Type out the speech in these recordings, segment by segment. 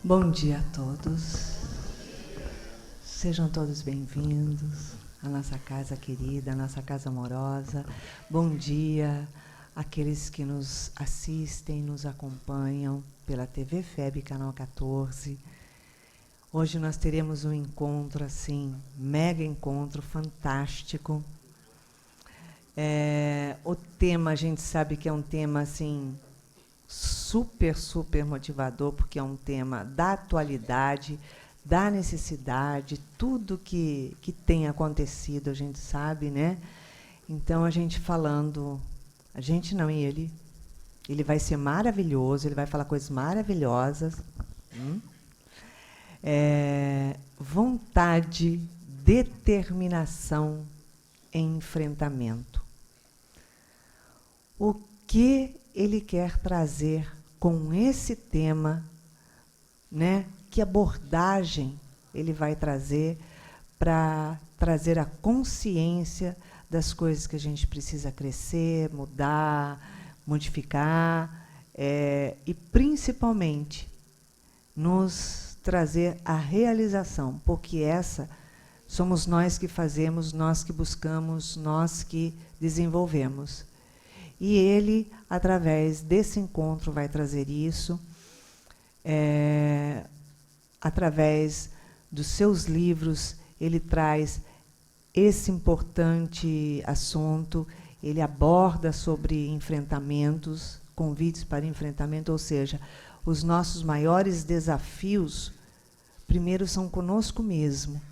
Bom dia a todos. Sejam todos bem-vindos à nossa casa querida, à nossa casa amorosa. Bom dia àqueles que nos assistem, nos acompanham pela TV FEB, Canal 14. Hoje nós teremos um encontro, assim, mega encontro, fantástico. O tema, a gente sabe que é um tema, assim, super, super motivador, porque é um tema da atualidade, da necessidade, tudo que tem acontecido, a gente sabe, né? Então, a gente falando, a gente não, ele vai ser maravilhoso, ele vai falar coisas maravilhosas. Vontade, determinação em enfrentamento. O que ele quer trazer com esse tema, né? Que abordagem ele vai trazer para trazer a consciência das coisas que a gente precisa crescer, mudar, modificar, e principalmente nos trazer a realização, porque essa somos nós que fazemos, nós que buscamos, nós que desenvolvemos. E ele, através desse encontro, vai trazer isso, através dos seus livros, ele traz esse importante assunto, ele aborda sobre enfrentamentos, convites para enfrentamento, ou seja, os nossos maiores desafios, primeiro são conosco mesmo,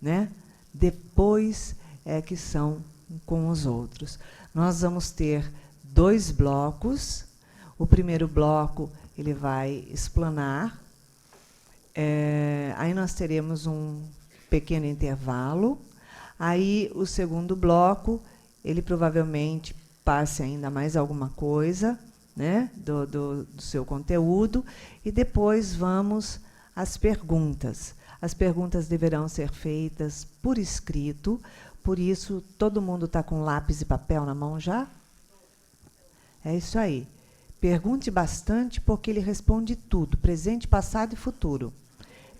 né? Depois é que são com os outros. Nós vamos ter 2 blocos. O primeiro bloco ele vai explanar. Aí nós teremos um pequeno intervalo. Aí o segundo bloco, ele provavelmente passe ainda mais alguma coisa, né, do seu conteúdo. E depois vamos às perguntas. As perguntas deverão ser feitas por escrito. Por isso, todo mundo está com lápis e papel na mão já? É isso aí. Pergunte bastante, porque ele responde tudo, presente, passado e futuro.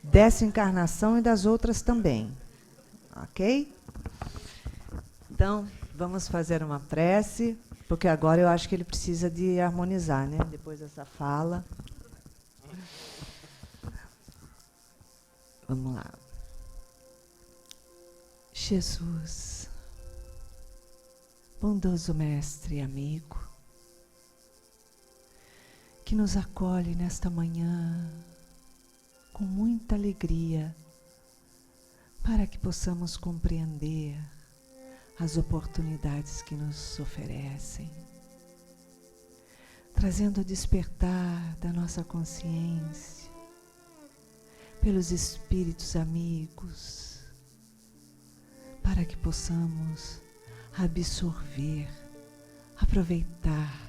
Dessa encarnação e das outras também. Ok? Então, vamos fazer uma prece, porque agora eu acho que ele precisa de harmonizar, né? Depois dessa fala. Vamos lá. Jesus, bondoso mestre e amigo, que nos acolhe nesta manhã com muita alegria, para que possamos compreender as oportunidades que nos oferecem, trazendo o despertar da nossa consciência pelos espíritos amigos, para que possamos absorver, aproveitar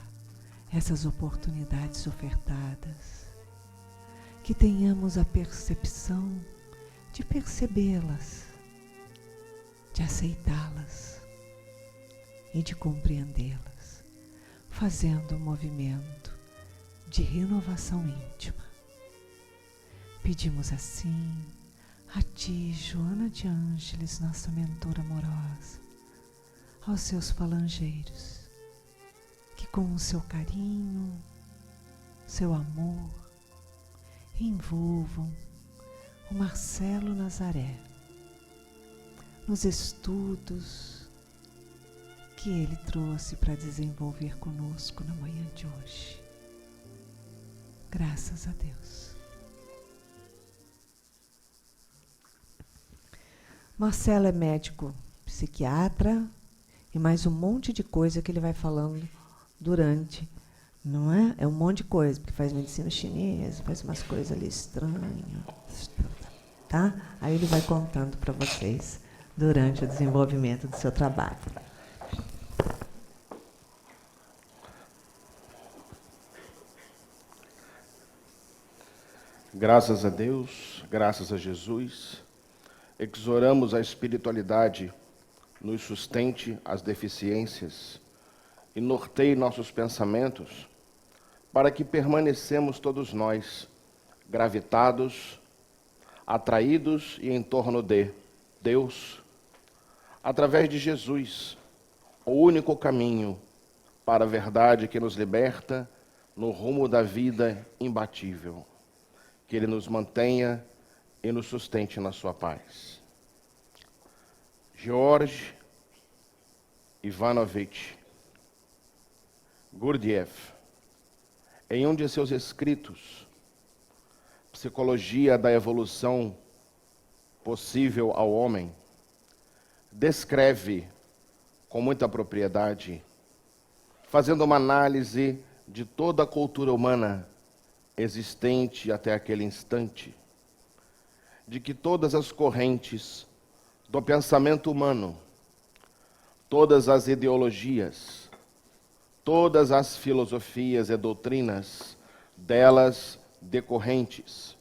essas oportunidades ofertadas, que tenhamos a percepção de percebê-las, de aceitá-las e de compreendê-las, fazendo um movimento de renovação íntima. Pedimos assim a ti, Joana de Ângeles, nossa mentora amorosa, aos seus falangeiros, que com o seu carinho, seu amor, envolvam o Marcelo Nazaré nos estudos que ele trouxe para desenvolver conosco na manhã de hoje. Graças a Deus. Marcelo é médico, psiquiatra e mais um monte de coisa que ele vai falando durante, não é? É um monte de coisa, porque faz medicina chinesa, faz umas coisas ali estranhas, tá? Aí ele vai contando para vocês durante o desenvolvimento do seu trabalho. Graças a Deus, graças a Jesus, exoramos a espiritualidade, nos sustente as deficiências e norteie nossos pensamentos, para que permanecemos todos nós gravitados, atraídos e em torno de Deus, através de Jesus, o único caminho para a verdade que nos liberta no rumo da vida imbatível. Que Ele nos mantenha e nos sustente na sua paz. George Ivanovich Gurdjieff, em um de seus escritos, Psicologia da Evolução Possível ao Homem, descreve com muita propriedade, fazendo uma análise de toda a cultura humana existente até aquele instante, de que todas as correntes do pensamento humano, todas as ideologias, todas as filosofias e doutrinas delas decorrentes,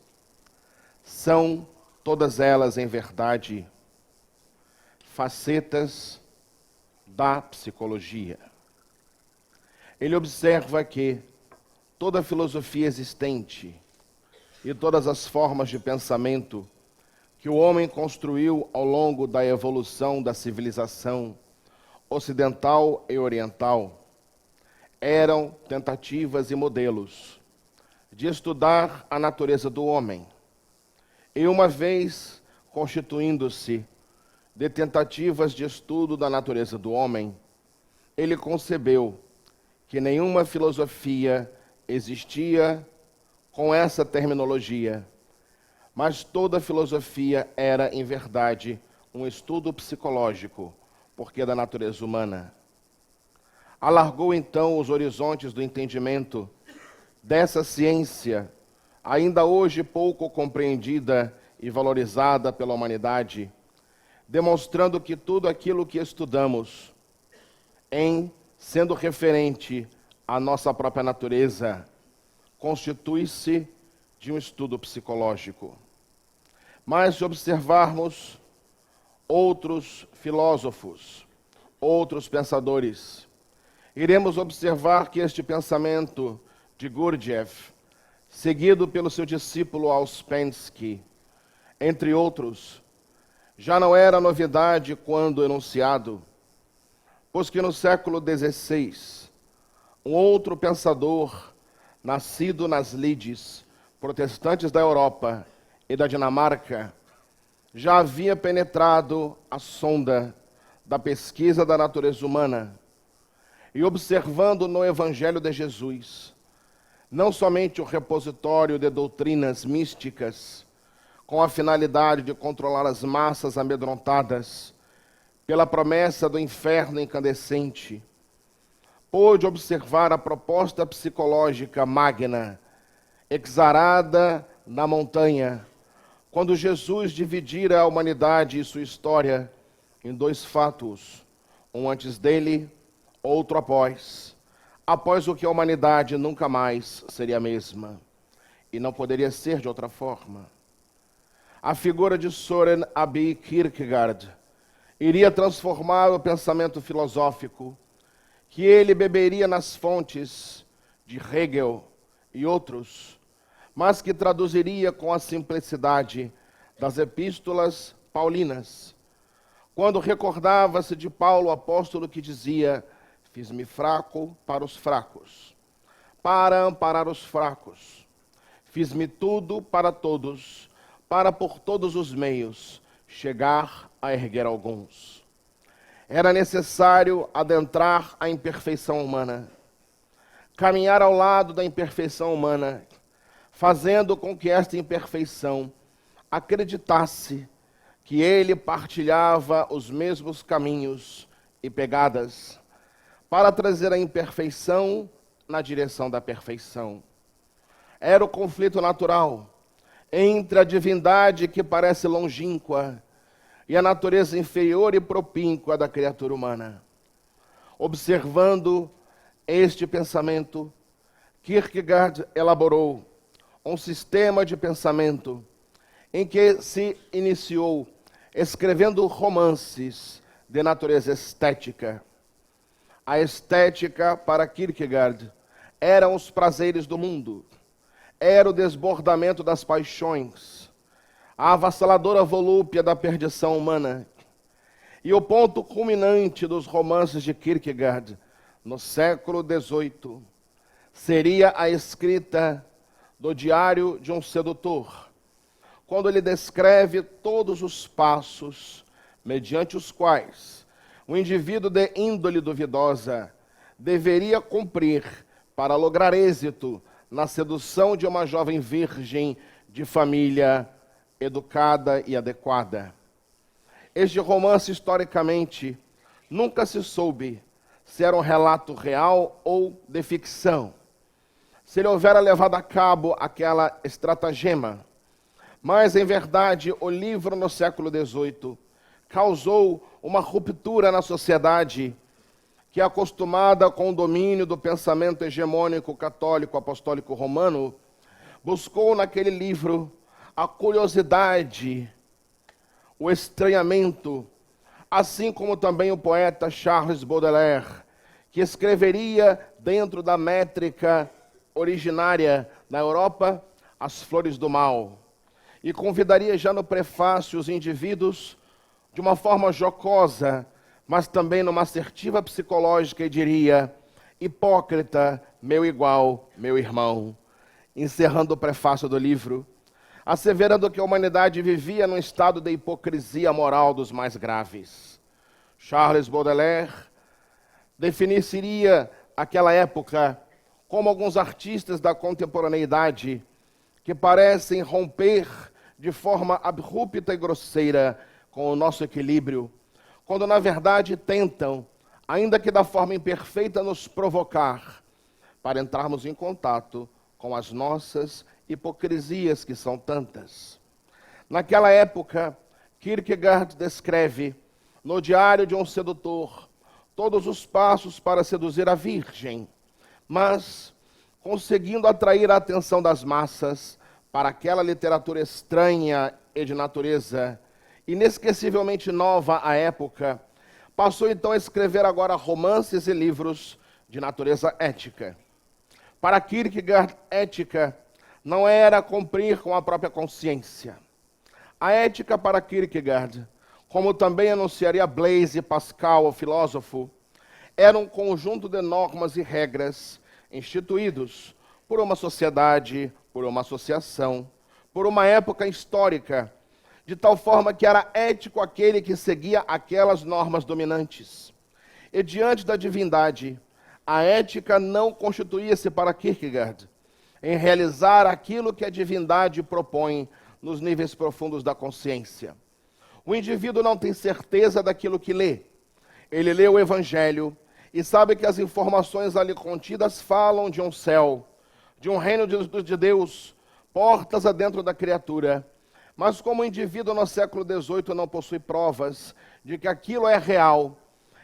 são todas elas, em verdade, facetas da psicologia. Ele observa que toda filosofia existente e todas as formas de pensamento que o homem construiu ao longo da evolução da civilização ocidental e oriental eram tentativas e modelos de estudar a natureza do homem. E uma vez constituindo-se de tentativas de estudo da natureza do homem, ele concebeu que nenhuma filosofia existia com essa terminologia, mas toda filosofia era, em verdade, um estudo psicológico, porque é da natureza humana. Alargou então os horizontes do entendimento dessa ciência, ainda hoje pouco compreendida e valorizada pela humanidade, demonstrando que tudo aquilo que estudamos, sendo referente à nossa própria natureza, constitui-se de um estudo psicológico. Mas se observarmos outros filósofos, outros pensadores, iremos observar que este pensamento de Gurdjieff, seguido pelo seu discípulo Ouspensky, entre outros, já não era novidade quando enunciado, pois que no século XVI, um outro pensador, nascido nas lides protestantes da Europa e da Dinamarca, já havia penetrado a sonda da pesquisa da natureza humana e observando no Evangelho de Jesus não somente o repositório de doutrinas místicas com a finalidade de controlar as massas amedrontadas pela promessa do inferno incandescente, pôde observar a proposta psicológica magna, exarada na montanha, quando Jesus dividira a humanidade e sua história em dois fatos, um antes dele, outro após o que a humanidade nunca mais seria a mesma, e não poderia ser de outra forma. A figura de Søren Abbe Kierkegaard iria transformar o pensamento filosófico, que ele beberia nas fontes de Hegel e outros, mas que traduziria com a simplicidade das epístolas paulinas, quando recordava-se de Paulo, apóstolo, que dizia: fiz-me fraco para os fracos, para amparar os fracos. Fiz-me tudo para todos, para por todos os meios chegar a erguer alguns. Era necessário adentrar a imperfeição humana, caminhar ao lado da imperfeição humana, fazendo com que esta imperfeição acreditasse que ele partilhava os mesmos caminhos e pegadas, para trazer a imperfeição na direção da perfeição. Era o conflito natural entre a divindade que parece longínqua e a natureza inferior e propínqua da criatura humana. Observando este pensamento, Kierkegaard elaborou um sistema de pensamento em que se iniciou escrevendo romances de natureza estética. A estética, para Kierkegaard, eram os prazeres do mundo, era o desbordamento das paixões, a avassaladora volúpia da perdição humana. E o ponto culminante dos romances de Kierkegaard, no século XVIII, seria a escrita do Diário de um Sedutor, quando ele descreve todos os passos mediante os quais o indivíduo de índole duvidosa deveria cumprir para lograr êxito na sedução de uma jovem virgem de família educada e adequada. Este romance, historicamente, nunca se soube se era um relato real ou de ficção, se ele houvera levado a cabo aquela estratagema. Mas, em verdade, o livro no século XVIII causou uma ruptura na sociedade que, acostumada com o domínio do pensamento hegemônico católico apostólico romano, buscou naquele livro a curiosidade, o estranhamento, assim como também o poeta Charles Baudelaire, que escreveria dentro da métrica originária na Europa, As Flores do Mal, e convidaria já no prefácio os indivíduos de uma forma jocosa, mas também numa assertiva psicológica, e diria: hipócrita, meu igual, meu irmão, encerrando o prefácio do livro, asseverando que a humanidade vivia num estado de hipocrisia moral dos mais graves. Charles Baudelaire definiria aquela época como alguns artistas da contemporaneidade que parecem romper de forma abrupta e grosseira com o nosso equilíbrio, quando na verdade tentam, ainda que da forma imperfeita, nos provocar para entrarmos em contato com as nossas hipocrisias, que são tantas. Naquela época, Kierkegaard descreve, no Diário de um Sedutor, todos os passos para seduzir a virgem, mas conseguindo atrair a atenção das massas para aquela literatura estranha e de natureza inesquecivelmente nova à época, passou então a escrever agora romances e livros de natureza ética. Para Kierkegaard, ética não era cumprir com a própria consciência. A ética para Kierkegaard, como também anunciaria Blaise Pascal, o filósofo, era um conjunto de normas e regras instituídos por uma sociedade, por uma associação, por uma época histórica, de tal forma que era ético aquele que seguia aquelas normas dominantes. E diante da divindade, a ética não constituía-se para Kierkegaard em realizar aquilo que a divindade propõe nos níveis profundos da consciência. O indivíduo não tem certeza daquilo que lê. Ele lê o Evangelho e sabe que as informações ali contidas falam de um céu, de um reino de Deus, portas adentro da criatura. Mas como o indivíduo no século XVIII não possui provas de que aquilo é real,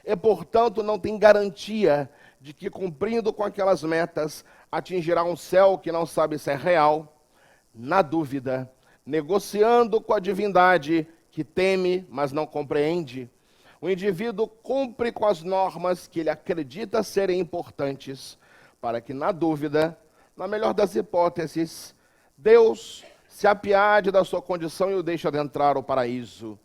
e portanto não tem garantia de que, cumprindo com aquelas metas, atingirá um céu que não sabe se é real, na dúvida, negociando com a divindade que teme, mas não compreende, o indivíduo cumpre com as normas que ele acredita serem importantes, para que, na dúvida, na melhor das hipóteses, Deus se apiade da sua condição e o deixe adentrar o paraíso.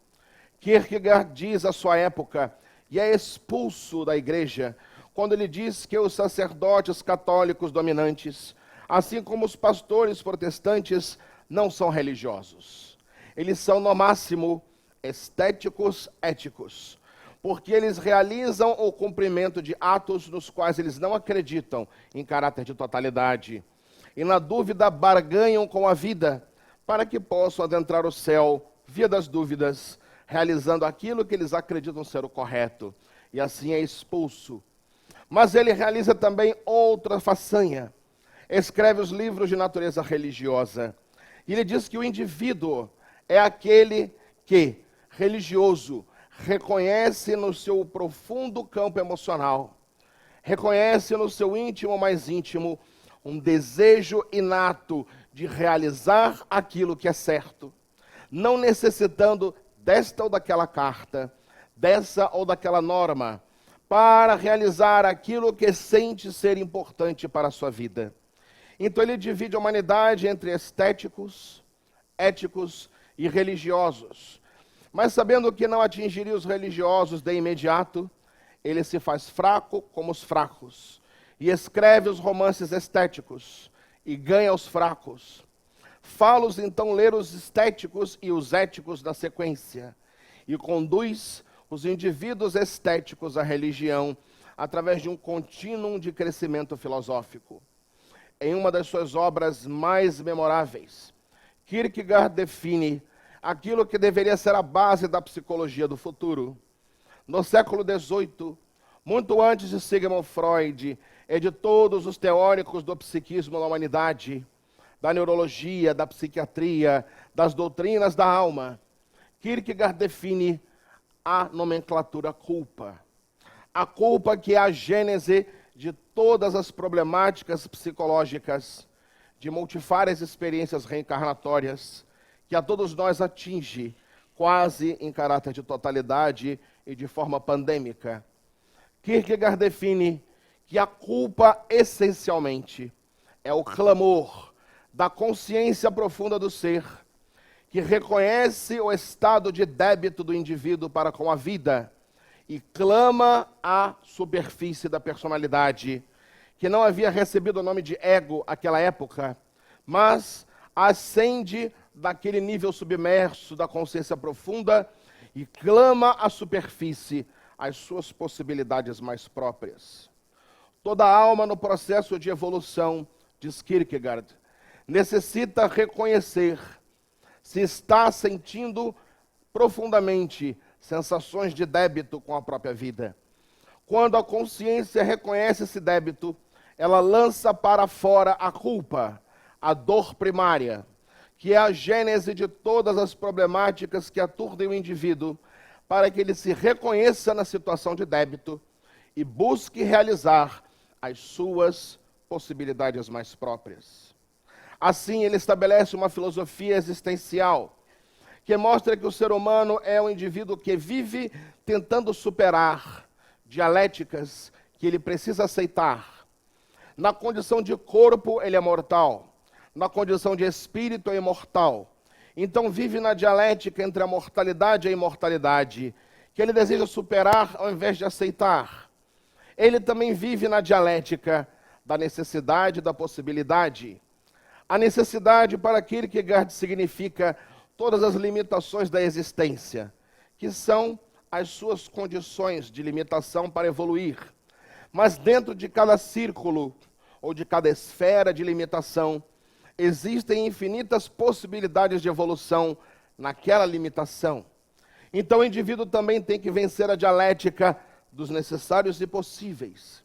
Kierkegaard diz à sua época, e é expulso da igreja, quando ele diz que os sacerdotes católicos dominantes, assim como os pastores protestantes, não são religiosos. Eles são, no máximo, estéticos éticos, porque eles realizam o cumprimento de atos nos quais eles não acreditam em caráter de totalidade. E, na dúvida, barganham com a vida para que possam adentrar o céu, via das dúvidas, realizando aquilo que eles acreditam ser o correto. E assim é expulso. Mas ele realiza também outra façanha. Escreve os livros de natureza religiosa. E ele diz que o indivíduo é aquele que, religioso, reconhece no seu profundo campo emocional, reconhece no seu íntimo mais íntimo um desejo inato de realizar aquilo que é certo, não necessitando desta ou daquela carta, dessa ou daquela norma, para realizar aquilo que sente ser importante para a sua vida. Então ele divide a humanidade entre estéticos, éticos e religiosos. Mas sabendo que não atingiria os religiosos de imediato, ele se faz fraco como os fracos, e escreve os romances estéticos, e ganha os fracos. Fala-os então ler os estéticos e os éticos na sequência, e conduz os indivíduos estéticos à religião através de um contínuo de crescimento filosófico. Em uma das suas obras mais memoráveis, Kierkegaard define aquilo que deveria ser a base da psicologia do futuro. No século XVIII, muito antes de Sigmund Freud e de todos os teóricos do psiquismo na humanidade, da neurologia, da psiquiatria, das doutrinas da alma, Kierkegaard define a nomenclatura culpa. A culpa que é a gênese de todas as problemáticas psicológicas, de multifárias experiências reencarnatórias, que a todos nós atinge, quase em caráter de totalidade e de forma pandêmica. Kierkegaard define que a culpa, essencialmente, é o clamor da consciência profunda do ser, que reconhece o estado de débito do indivíduo para com a vida e clama à superfície da personalidade, que não havia recebido o nome de ego naquela época, mas ascende daquele nível submerso da consciência profunda e clama à superfície as suas possibilidades mais próprias. Toda alma no processo de evolução, diz Kierkegaard, necessita reconhecer se está sentindo profundamente sensações de débito com a própria vida. Quando a consciência reconhece esse débito, ela lança para fora a culpa, a dor primária, que é a gênese de todas as problemáticas que aturdem o indivíduo, para que ele se reconheça na situação de débito e busque realizar as suas possibilidades mais próprias. Assim, ele estabelece uma filosofia existencial, que mostra que o ser humano é um indivíduo que vive tentando superar dialéticas que ele precisa aceitar. Na condição de corpo, ele é mortal. Na condição de espírito, é imortal. Então vive na dialética entre a mortalidade e a imortalidade, que ele deseja superar ao invés de aceitar. Ele também vive na dialética da necessidade e da possibilidade. A necessidade para Kierkegaard significa todas as limitações da existência, que são as suas condições de limitação para evoluir. Mas dentro de cada círculo, ou de cada esfera de limitação, existem infinitas possibilidades de evolução naquela limitação. Então o indivíduo também tem que vencer a dialética dos necessários e possíveis.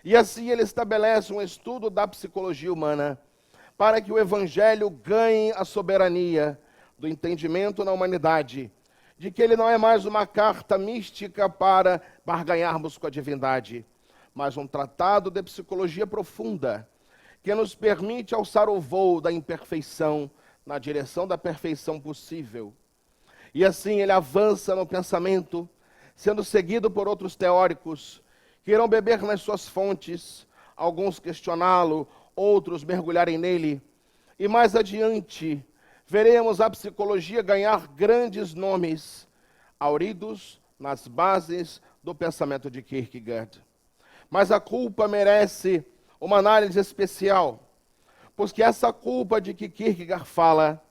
E assim ele estabelece um estudo da psicologia humana para que o Evangelho ganhe a soberania do entendimento na humanidade, de que ele não é mais uma carta mística para barganharmos com a divindade, mas um tratado de psicologia profunda, que nos permite alçar o voo da imperfeição na direção da perfeição possível. E assim ele avança no pensamento, sendo seguido por outros teóricos, que irão beber nas suas fontes, alguns questioná-lo, outros mergulharem nele. E mais adiante, veremos a psicologia ganhar grandes nomes, hauridos nas bases do pensamento de Kierkegaard. Mas a culpa merece uma análise especial, porque essa culpa de que Kierkegaard fala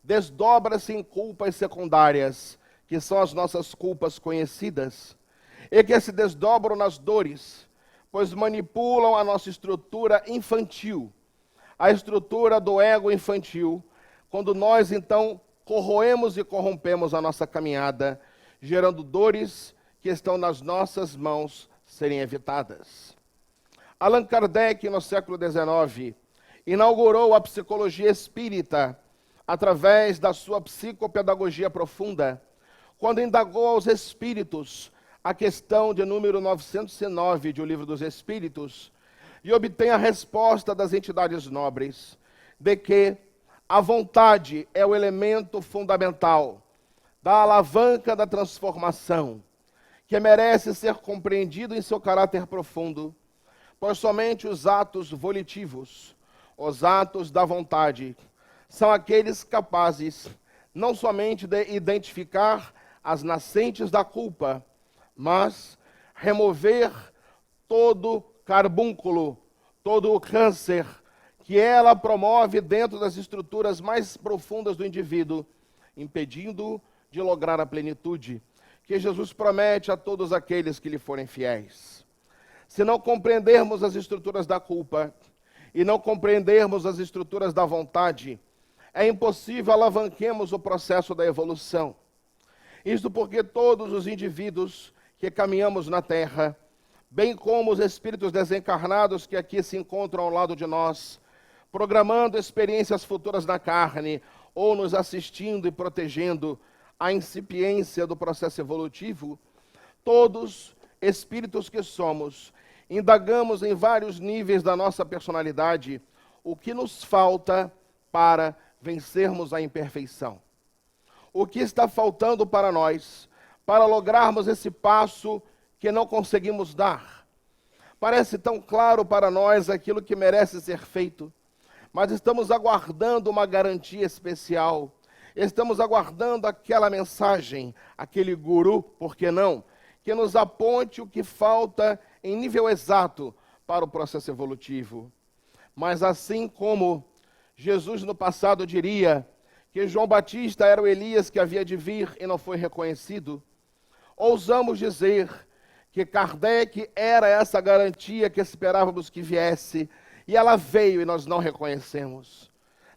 desdobra-se em culpas secundárias, que são as nossas culpas conhecidas, e que se desdobram nas dores, pois manipulam a nossa estrutura infantil, a estrutura do ego infantil, quando nós então corroemos e corrompemos a nossa caminhada, gerando dores que estão nas nossas mãos serem evitadas. Allan Kardec, no século XIX, inaugurou a psicologia espírita através da sua psicopedagogia profunda, quando indagou aos espíritos a questão de número 909 de O Livro dos Espíritos, e obtém a resposta das entidades nobres, de que a vontade é o elemento fundamental da alavanca da transformação, que merece ser compreendido em seu caráter profundo, pois somente os atos volitivos, Os atos da vontade são aqueles capazes não somente de identificar as nascentes da culpa, mas remover todo carbúnculo, todo o câncer que ela promove dentro das estruturas mais profundas do indivíduo, impedindo-o de lograr a plenitude que Jesus promete a todos aqueles que lhe forem fiéis. Se não compreendermos as estruturas da culpa e não compreendermos as estruturas da vontade, é impossível alavanquemos o processo da evolução. Isto porque todos os indivíduos que caminhamos na Terra, bem como os espíritos desencarnados que aqui se encontram ao lado de nós, programando experiências futuras na carne, ou nos assistindo e protegendo a incipiência do processo evolutivo, todos, espíritos que somos, indagamos em vários níveis da nossa personalidade o que nos falta para vencermos a imperfeição. O que está faltando para nós, para lograrmos esse passo que não conseguimos dar. Parece tão claro para nós aquilo que merece ser feito, mas estamos aguardando uma garantia especial. Estamos aguardando aquela mensagem, aquele guru, por que não, que nos aponte o que falta em nível exato para o processo evolutivo. Mas assim como Jesus no passado diria que João Batista era o Elias que havia de vir e não foi reconhecido, ousamos dizer que Kardec era essa garantia que esperávamos que viesse, e ela veio e nós não reconhecemos.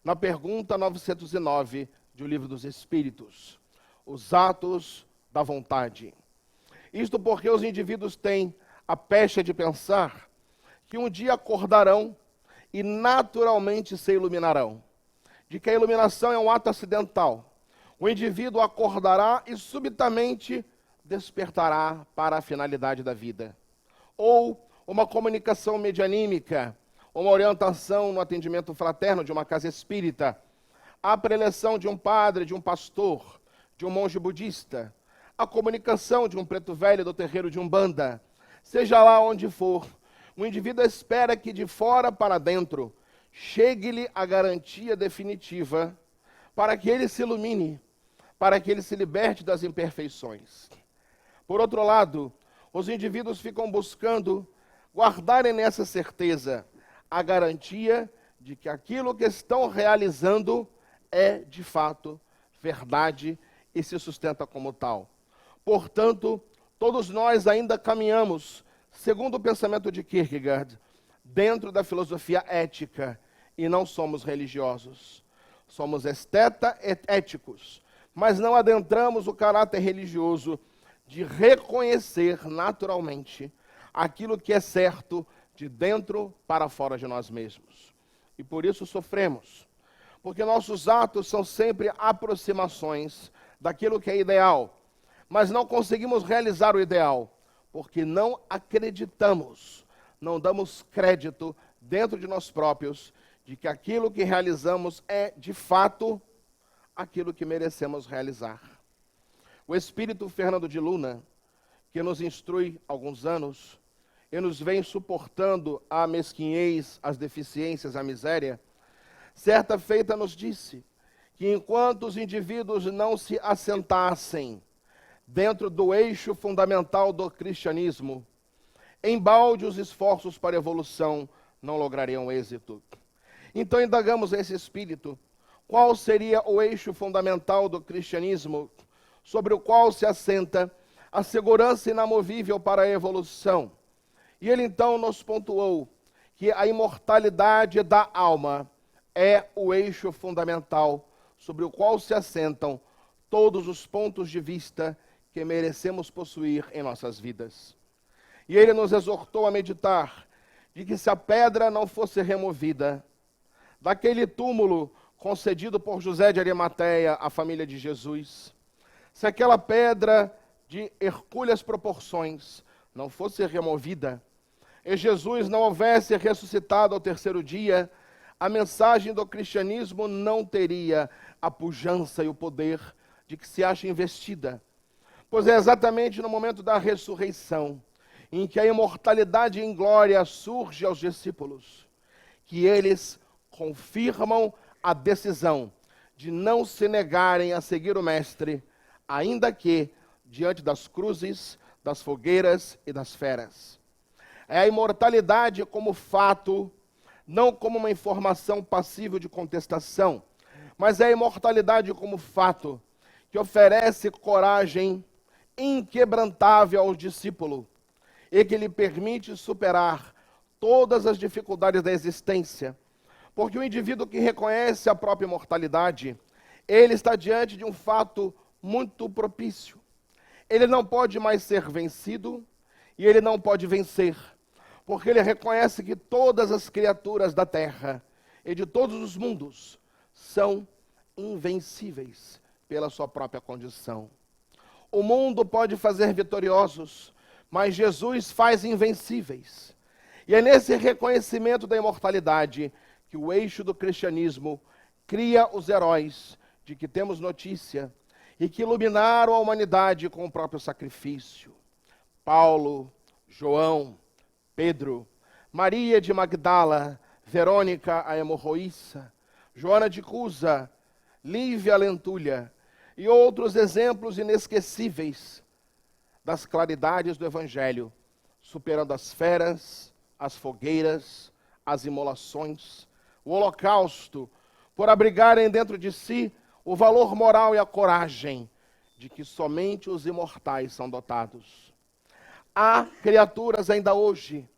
Na pergunta 909 do Livro dos Espíritos, os atos da vontade. Isto porque os indivíduos têm a pecha de pensar que um dia acordarão e naturalmente se iluminarão. De que a iluminação é um ato acidental. O indivíduo acordará e subitamente despertará para a finalidade da vida. Ou uma comunicação medianímica, uma orientação no atendimento fraterno de uma casa espírita, a preleção de um padre, de um pastor, de um monge budista, a comunicação de um preto velho do terreiro de Umbanda, seja lá onde for, o indivíduo espera que de fora para dentro chegue-lhe a garantia definitiva para que ele se ilumine, para que ele se liberte das imperfeições. Por outro lado, os indivíduos ficam buscando guardarem nessa certeza a garantia de que aquilo que estão realizando é, de fato, verdade e se sustenta como tal. Portanto, todos nós ainda caminhamos, segundo o pensamento de Kierkegaard, dentro da filosofia ética, e não somos religiosos. Somos éticos, mas não adentramos o caráter religioso de reconhecer naturalmente aquilo que é certo de dentro para fora de nós mesmos. E por isso sofremos, porque nossos atos são sempre aproximações daquilo que é ideal, mas não conseguimos realizar o ideal, porque não acreditamos, não damos crédito dentro de nós próprios de que aquilo que realizamos é, de fato, aquilo que merecemos realizar. O espírito Fernando de Luna, que nos instrui há alguns anos, e nos vem suportando a mesquinhez, as deficiências, a miséria, certa feita nos disse que enquanto os indivíduos não se assentassem dentro do eixo fundamental do cristianismo, embalde os esforços para a evolução não lograriam êxito. Então indagamos esse espírito, qual seria o eixo fundamental do cristianismo, sobre o qual se assenta a segurança inamovível para a evolução. E ele então nos pontuou que a imortalidade da alma é o eixo fundamental sobre o qual se assentam todos os pontos de vista que merecemos possuir em nossas vidas. E ele nos exortou a meditar de que se a pedra não fosse removida daquele túmulo concedido por José de Arimateia à família de Jesus, se aquela pedra de hercúleas proporções não fosse removida, e Jesus não houvesse ressuscitado ao terceiro dia, a mensagem do cristianismo não teria a pujança e o poder de que se acha investida. Pois é exatamente no momento da ressurreição, em que a imortalidade em glória surge aos discípulos, que eles confirmam a decisão de não se negarem a seguir o Mestre, ainda que diante das cruzes, das fogueiras e das feras. É a imortalidade como fato, não como uma informação passível de contestação, mas é a imortalidade como fato que oferece coragem inquebrantável ao discípulo e que lhe permite superar todas as dificuldades da existência. Porque o indivíduo que reconhece a própria imortalidade, ele está diante de um fato muito propício. Ele não pode mais ser vencido e ele não pode vencer, porque ele reconhece que todas as criaturas da terra e de todos os mundos são invencíveis pela sua própria condição. O mundo pode fazer vitoriosos, mas Jesus faz invencíveis. E é nesse reconhecimento da imortalidade que o eixo do cristianismo cria os heróis de que temos notícia e que iluminaram a humanidade com o próprio sacrifício. Paulo, João, Pedro, Maria de Magdala, Verônica a hemorroíça, Joana de Cusa, Lívia a lentulha e outros exemplos inesquecíveis das claridades do Evangelho, superando as feras, as fogueiras, as imolações, o holocausto, por abrigarem dentro de si o valor moral e a coragem de que somente os imortais são dotados. Há criaturas ainda hoje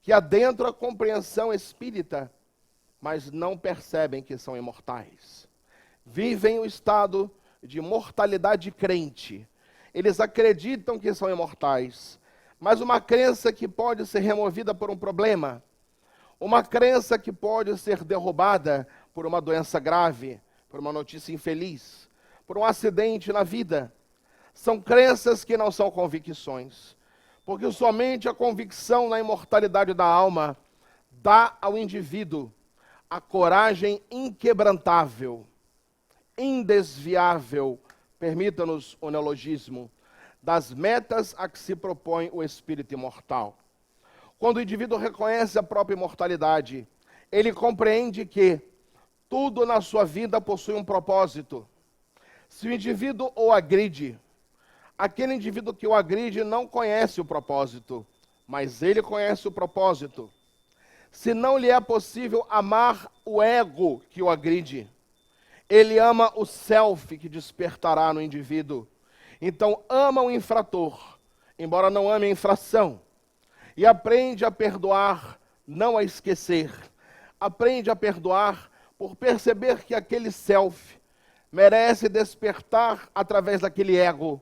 que adentram a compreensão espírita, mas não percebem que são imortais. Vivem o estado de mortalidade crente. Eles acreditam que são imortais, mas uma crença que pode ser removida por um problema, uma crença que pode ser derrubada por uma doença grave, por uma notícia infeliz, por um acidente na vida. São crenças que não são convicções, porque somente a convicção na imortalidade da alma dá ao indivíduo a coragem inquebrantável, indesviável, permita-nos o neologismo, das metas a que se propõe o espírito imortal. Quando o indivíduo reconhece a própria imortalidade, ele compreende que tudo na sua vida possui um propósito. Se o indivíduo o agride, aquele indivíduo que o agride não conhece o propósito, mas ele conhece o propósito. Se não lhe é possível amar o ego que o agride, ele ama o self que despertará no indivíduo. Então ama o infrator, embora não ame a infração. E aprende a perdoar, não a esquecer. Aprende a perdoar por perceber que aquele self merece despertar através daquele ego.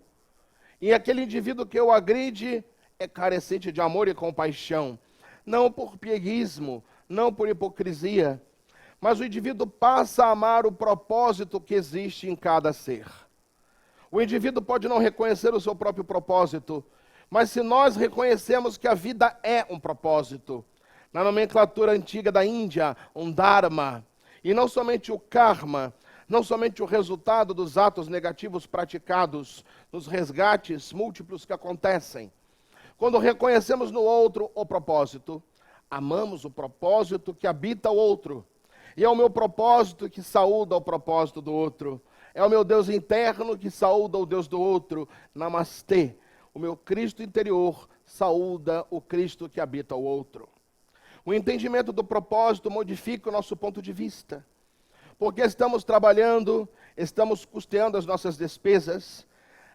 E aquele indivíduo que o agride é carecente de amor e compaixão. Não por pieguismo, não por hipocrisia, mas o indivíduo passa a amar o propósito que existe em cada ser. O indivíduo pode não reconhecer o seu próprio propósito, mas se nós reconhecemos que a vida é um propósito, na nomenclatura antiga da Índia, um dharma, e não somente o karma, não somente o resultado dos atos negativos praticados, nos resgates múltiplos que acontecem. Quando reconhecemos no outro o propósito, amamos o propósito que habita o outro. E é o meu propósito que saúda o propósito do outro. É o meu Deus interno que saúda o Deus do outro. Namastê. O meu Cristo interior saúda o Cristo que habita o outro. O entendimento do propósito modifica o nosso ponto de vista. Porque estamos trabalhando, estamos custeando as nossas despesas,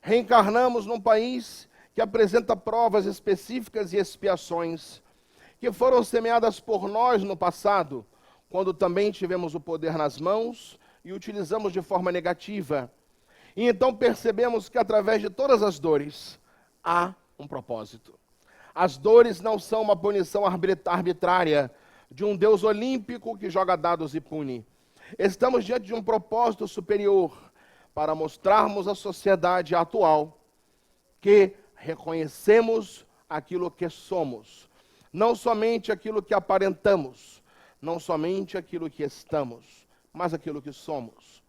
reencarnamos num país que apresenta provas específicas e expiações que foram semeadas por nós no passado, quando também tivemos o poder nas mãos e utilizamos de forma negativa. E então percebemos que através de todas as dores há um propósito. As dores não são uma punição arbitrária de um Deus olímpico que joga dados e pune. Estamos diante de um propósito superior para mostrarmos à sociedade atual que reconhecemos aquilo que somos, não somente aquilo que aparentamos, não somente aquilo que estamos, mas aquilo que somos.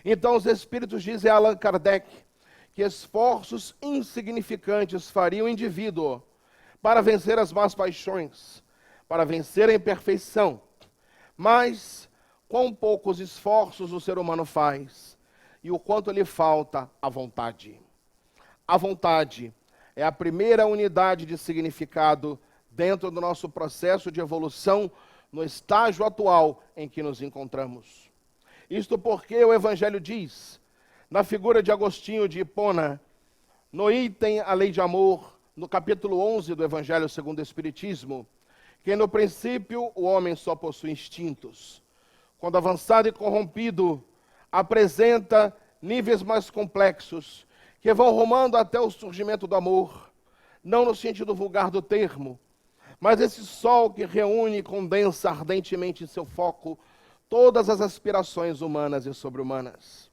Então os Espíritos dizem a Allan Kardec que esforços insignificantes fariam o indivíduo para vencer as más paixões, para vencer a imperfeição, Mas quão poucos esforços o ser humano faz e o quanto lhe falta a vontade. A vontade é a primeira unidade de significado dentro do nosso processo de evolução no estágio atual em que nos encontramos. Isto porque o Evangelho diz, na figura de Agostinho de Hipona, no item A Lei de Amor, no capítulo 11 do Evangelho segundo o Espiritismo, que no princípio o homem só possui instintos. Quando avançado e corrompido, apresenta níveis mais complexos, que vão rumando até o surgimento do amor, não no sentido vulgar do termo, mas esse sol que reúne e condensa ardentemente em seu foco todas as aspirações humanas e sobre-humanas.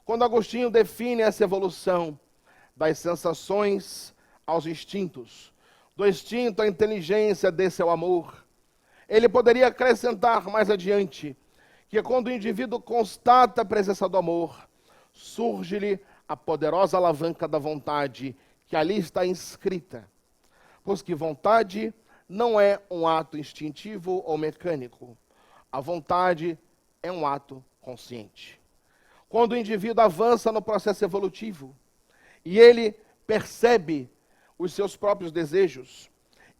Quando Agostinho define essa evolução das sensações aos instintos, do instinto à inteligência desse ao amor, ele poderia acrescentar mais adiante que quando o indivíduo constata a presença do amor, surge-lhe a poderosa alavanca da vontade que ali está inscrita, pois que vontade não é um ato instintivo ou mecânico. A vontade é um ato consciente. Quando o indivíduo avança no processo evolutivo e ele percebe os seus próprios desejos,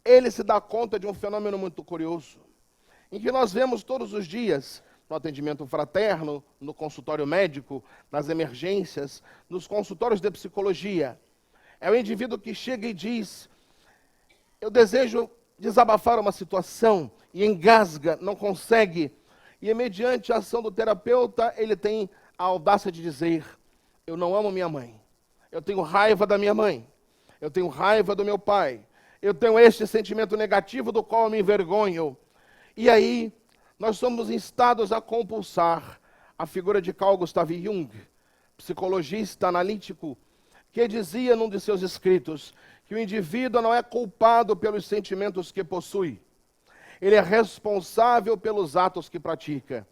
ele se dá conta de um fenômeno muito curioso, em que nós vemos todos os dias, no atendimento fraterno, no consultório médico, nas emergências, nos consultórios de psicologia. É o indivíduo que chega e diz, eu desejo desabafar uma situação, e engasga, não consegue, e mediante a ação do terapeuta, ele tem a audácia de dizer, eu não amo minha mãe, eu tenho raiva da minha mãe, eu tenho raiva do meu pai, eu tenho este sentimento negativo do qual eu me envergonho. E aí, nós somos instados a compulsar a figura de Carl Gustav Jung, psicologista analítico, que dizia num de seus escritos que o indivíduo não é culpado pelos sentimentos que possui, ele é responsável pelos atos que pratica.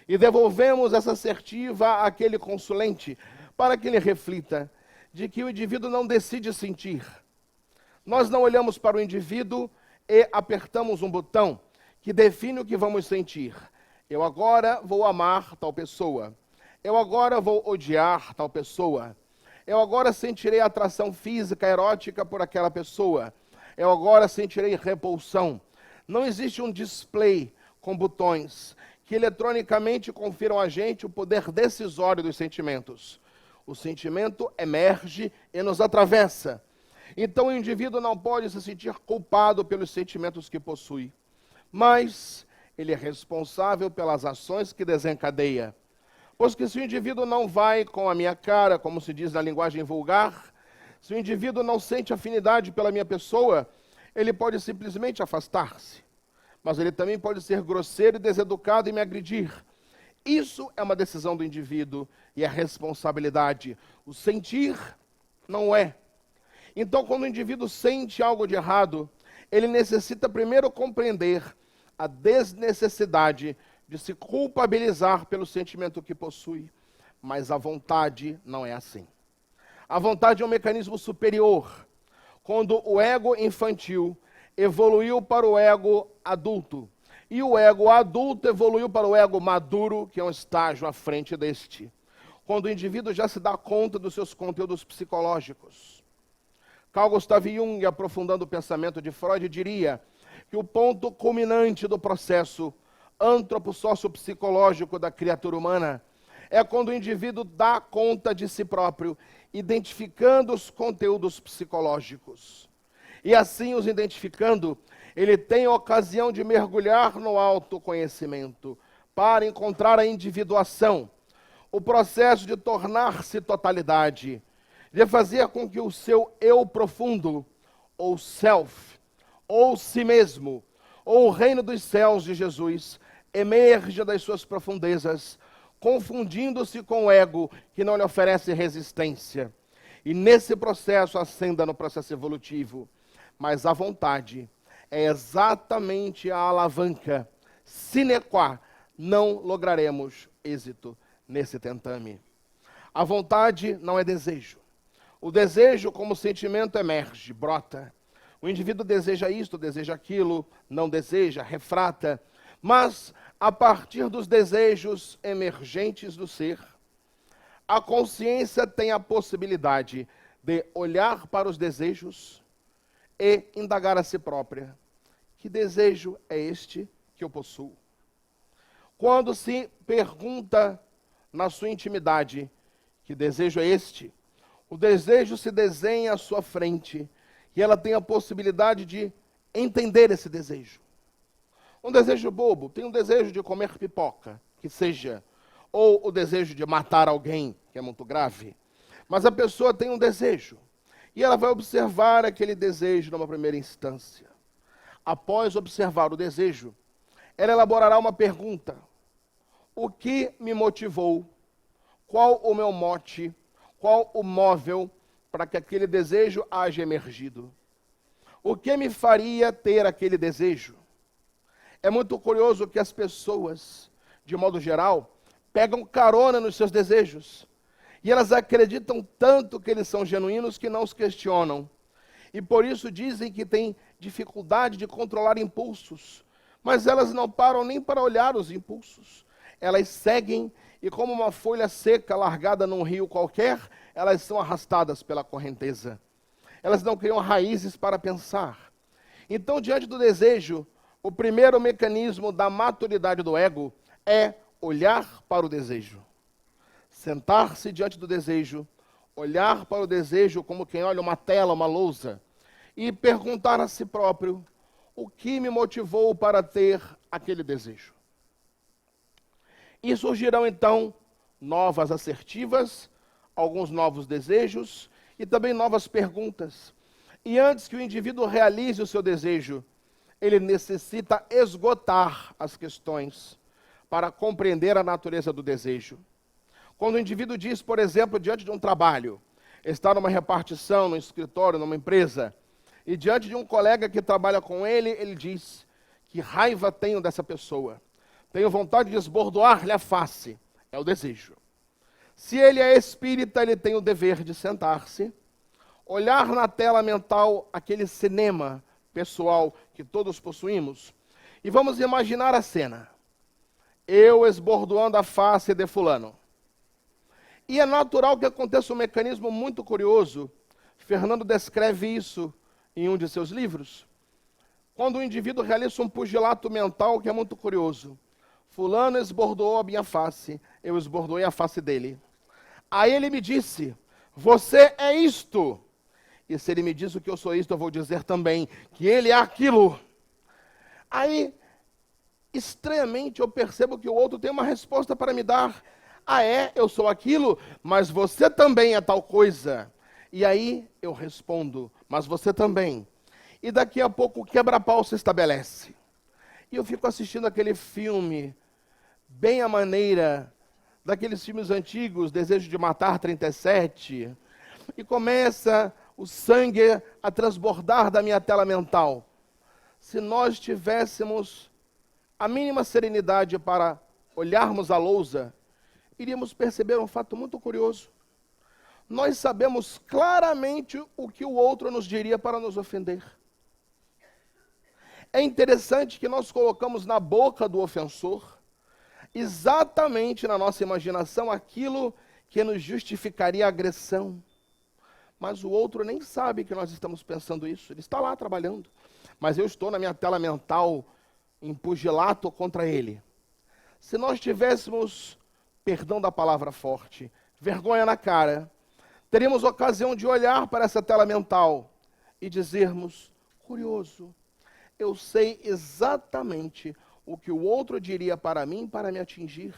E devolvemos essa assertiva àquele consulente para que ele reflita de que o indivíduo não decide sentir. Nós não olhamos para o indivíduo e apertamos um botão que define o que vamos sentir. Eu agora vou amar tal pessoa. Eu agora vou odiar tal pessoa. Eu agora sentirei atração física, erótica por aquela pessoa. Eu agora sentirei repulsão. Não existe um display com botões que eletronicamente confiram a gente o poder decisório dos sentimentos. O sentimento emerge e nos atravessa. Então o indivíduo não pode se sentir culpado pelos sentimentos que possui, mas ele é responsável pelas ações que desencadeia. Pois que se o indivíduo não vai com a minha cara, como se diz na linguagem vulgar, se o indivíduo não sente afinidade pela minha pessoa, ele pode simplesmente afastar-se. Mas ele também pode ser grosseiro e deseducado e me agredir. Isso é uma decisão do indivíduo e é responsabilidade. O sentir não é. Então, quando o indivíduo sente algo de errado, ele necessita primeiro compreender a desnecessidade de se culpabilizar pelo sentimento que possui. Mas a vontade não é assim. A vontade é um mecanismo superior. Quando o ego infantil evoluiu para o ego adulto, e o ego adulto evoluiu para o ego maduro, que é um estágio à frente deste. Quando o indivíduo já se dá conta dos seus conteúdos psicológicos. Carl Gustav Jung, aprofundando o pensamento de Freud, diria que o ponto culminante do processo antropossócio-psicológico da criatura humana é quando o indivíduo dá conta de si próprio, identificando os conteúdos psicológicos. E assim, os identificando, ele tem a ocasião de mergulhar no autoconhecimento para encontrar a individuação, o processo de tornar-se totalidade, de fazer com que o seu eu profundo, ou self, ou si mesmo, ou o reino dos céus de Jesus, emerja das suas profundezas, confundindo-se com o ego que não lhe oferece resistência. E nesse processo ascenda no processo evolutivo. Mas a vontade é exatamente a alavanca sine qua não lograremos êxito nesse tentame. A vontade não é desejo. O desejo, como sentimento, emerge, brota. O indivíduo deseja isto, deseja aquilo, não deseja, refrata. Mas, a partir dos desejos emergentes do ser, a consciência tem a possibilidade de olhar para os desejos e indagar a si própria: que desejo é este que eu possuo? Quando se pergunta na sua intimidade: que desejo é este? O desejo se desenha à sua frente e ela tem a possibilidade de entender esse desejo. Um desejo bobo, tem um desejo de comer pipoca, que seja, ou o desejo de matar alguém, que é muito grave. Mas a pessoa tem um desejo e ela vai observar aquele desejo numa primeira instância. Após observar o desejo, ela elaborará uma pergunta: o que me motivou? Qual o meu mote? Qual o móvel para que aquele desejo haja emergido? O que me faria ter aquele desejo? É muito curioso que as pessoas, de modo geral, pegam carona nos seus desejos. E elas acreditam tanto que eles são genuínos que não os questionam. E por isso dizem que têm dificuldade de controlar impulsos. Mas elas não param nem para olhar os impulsos. Elas seguem e, como uma folha seca largada num rio qualquer, elas são arrastadas pela correnteza. Elas não criam raízes para pensar. Então, diante do desejo, o primeiro mecanismo da maturidade do ego é olhar para o desejo. Sentar-se diante do desejo, olhar para o desejo como quem olha uma tela, uma lousa, e perguntar a si próprio: o que me motivou para ter aquele desejo? E surgirão então novas assertivas, alguns novos desejos e também novas perguntas. E antes que o indivíduo realize o seu desejo, ele necessita esgotar as questões para compreender a natureza do desejo. Quando o indivíduo diz, por exemplo, diante de um trabalho, está numa repartição, num escritório, numa empresa, e diante de um colega que trabalha com ele, ele diz: que raiva tenho dessa pessoa. Tenho vontade de esbordoar-lhe a face. É o desejo. Se ele é espírita, ele tem o dever de sentar-se, olhar na tela mental aquele cinema pessoal que todos possuímos, e vamos imaginar a cena. Eu esbordoando a face de fulano. E é natural que aconteça um mecanismo muito curioso. Fernando descreve isso em um de seus livros. Quando o indivíduo realiza um pugilato mental que é muito curioso. Fulano esbordoou a minha face, eu esbordoei a face dele. Aí ele me disse: você é isto. E se ele me diz o que eu sou isto, eu vou dizer também que ele é aquilo. Aí, estranhamente, eu percebo que o outro tem uma resposta para me dar. Ah, é? Eu sou aquilo, mas você também é tal coisa. E aí eu respondo: mas você também. E daqui a pouco o quebra-pau se estabelece. E eu fico assistindo aquele filme, bem à maneira daqueles filmes antigos, Desejo de Matar 37, e começa o sangue a transbordar da minha tela mental. Se nós tivéssemos a mínima serenidade para olharmos a lousa, iríamos perceber um fato muito curioso. Nós sabemos claramente o que o outro nos diria para nos ofender. É interessante que nós colocamos na boca do ofensor, exatamente na nossa imaginação, aquilo que nos justificaria a agressão. Mas o outro nem sabe que nós estamos pensando isso. Ele está lá trabalhando. Mas eu estou na minha tela mental em pugilato contra ele. Se nós tivéssemos, perdão da palavra forte, vergonha na cara, teríamos ocasião de olhar para essa tela mental e dizermos: curioso, eu sei exatamente o que o outro diria para mim para me atingir.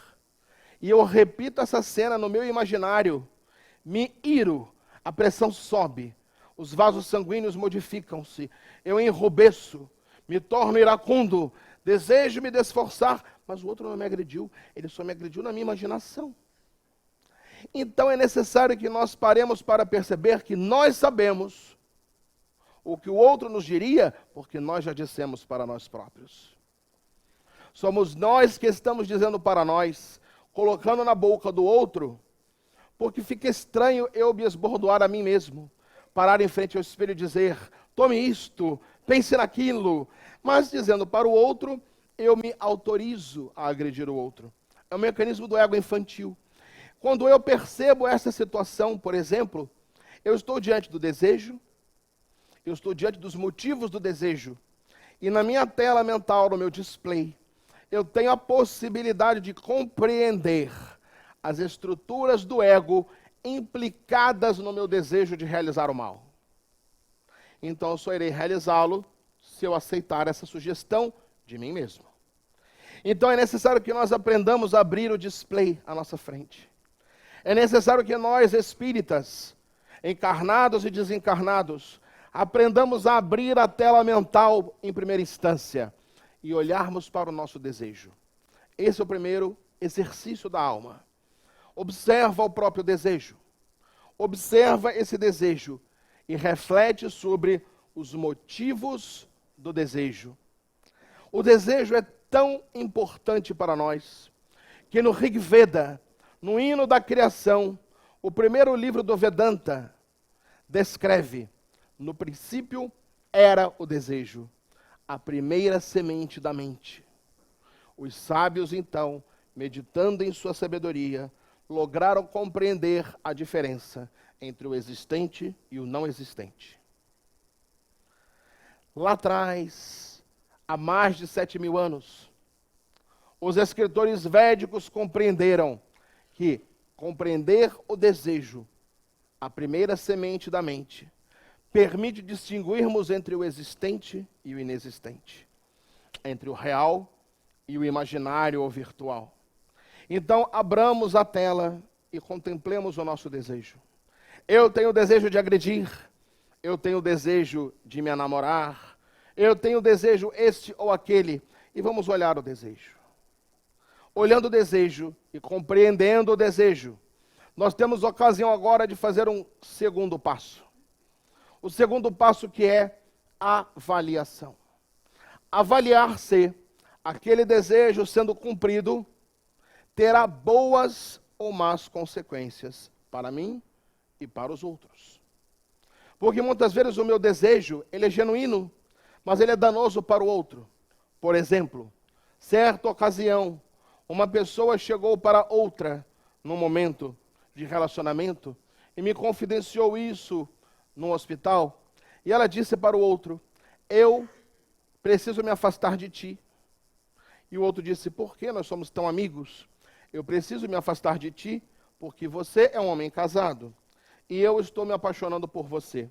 E eu repito essa cena no meu imaginário, me iro, a pressão sobe, os vasos sanguíneos modificam-se, eu enrubesço, me torno iracundo, desejo me desforçar, mas o outro não me agrediu, ele só me agrediu na minha imaginação. Então é necessário que nós paremos para perceber que nós sabemos o que o outro nos diria, porque nós já dissemos para nós próprios. Somos nós que estamos dizendo para nós, colocando na boca do outro, porque fica estranho eu me esbordoar a mim mesmo, parar em frente ao espelho e dizer: tome isto, pense naquilo, mas dizendo para o outro, eu me autorizo a agredir o outro. É um mecanismo do ego infantil. Quando eu percebo essa situação, por exemplo, eu estou diante do desejo, eu estou diante dos motivos do desejo, e na minha tela mental, no meu display, eu tenho a possibilidade de compreender as estruturas do ego implicadas no meu desejo de realizar o mal. Então eu só irei realizá-lo se eu aceitar essa sugestão de mim mesmo. Então é necessário que nós aprendamos a abrir o display à nossa frente. É necessário que nós, espíritas, encarnados e desencarnados, aprendamos a abrir a tela mental em primeira instância e olharmos para o nosso desejo. Esse é o primeiro exercício da alma. Observa o próprio desejo. Observa esse desejo e reflete sobre os motivos do desejo. O desejo é tão importante para nós que no Rig Veda, no hino da criação, o primeiro livro do Vedanta, descreve: no princípio era o desejo, a primeira semente da mente. Os sábios, então, meditando em sua sabedoria, lograram compreender a diferença entre o existente e o não existente. Lá atrás, há mais de 7.000 anos, os escritores védicos compreenderam que compreender o desejo, a primeira semente da mente, permite distinguirmos entre o existente e o inexistente, entre o real e o imaginário ou virtual. Então, abramos a tela e contemplemos o nosso desejo. Eu tenho o desejo de agredir, eu tenho o desejo de me enamorar, eu tenho o desejo este ou aquele, e vamos olhar o desejo. Olhando o desejo e compreendendo o desejo, nós temos ocasião agora de fazer um segundo passo. O segundo passo, que é a avaliação. Avaliar se aquele desejo sendo cumprido terá boas ou más consequências para mim e para os outros. Porque muitas vezes o meu desejo, ele é genuíno, mas ele é danoso para o outro. Por exemplo, certa ocasião, uma pessoa chegou para outra num momento de relacionamento e me confidenciou isso no hospital, e ela disse para o outro: eu preciso me afastar de ti. E o outro disse: por que nós somos tão amigos? Eu preciso me afastar de ti porque você é um homem casado e eu estou me apaixonando por você.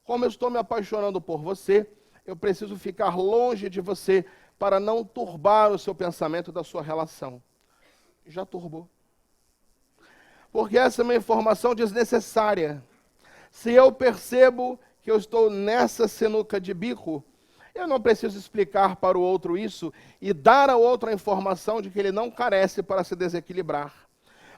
Como eu estou me apaixonando por você, eu preciso ficar longe de você para não turbar o seu pensamento da sua relação. Já turbou. Porque essa é uma informação desnecessária. Se eu percebo que eu estou nessa sinuca de bico, eu não preciso explicar para o outro isso e dar ao outro a informação de que ele não carece para se desequilibrar.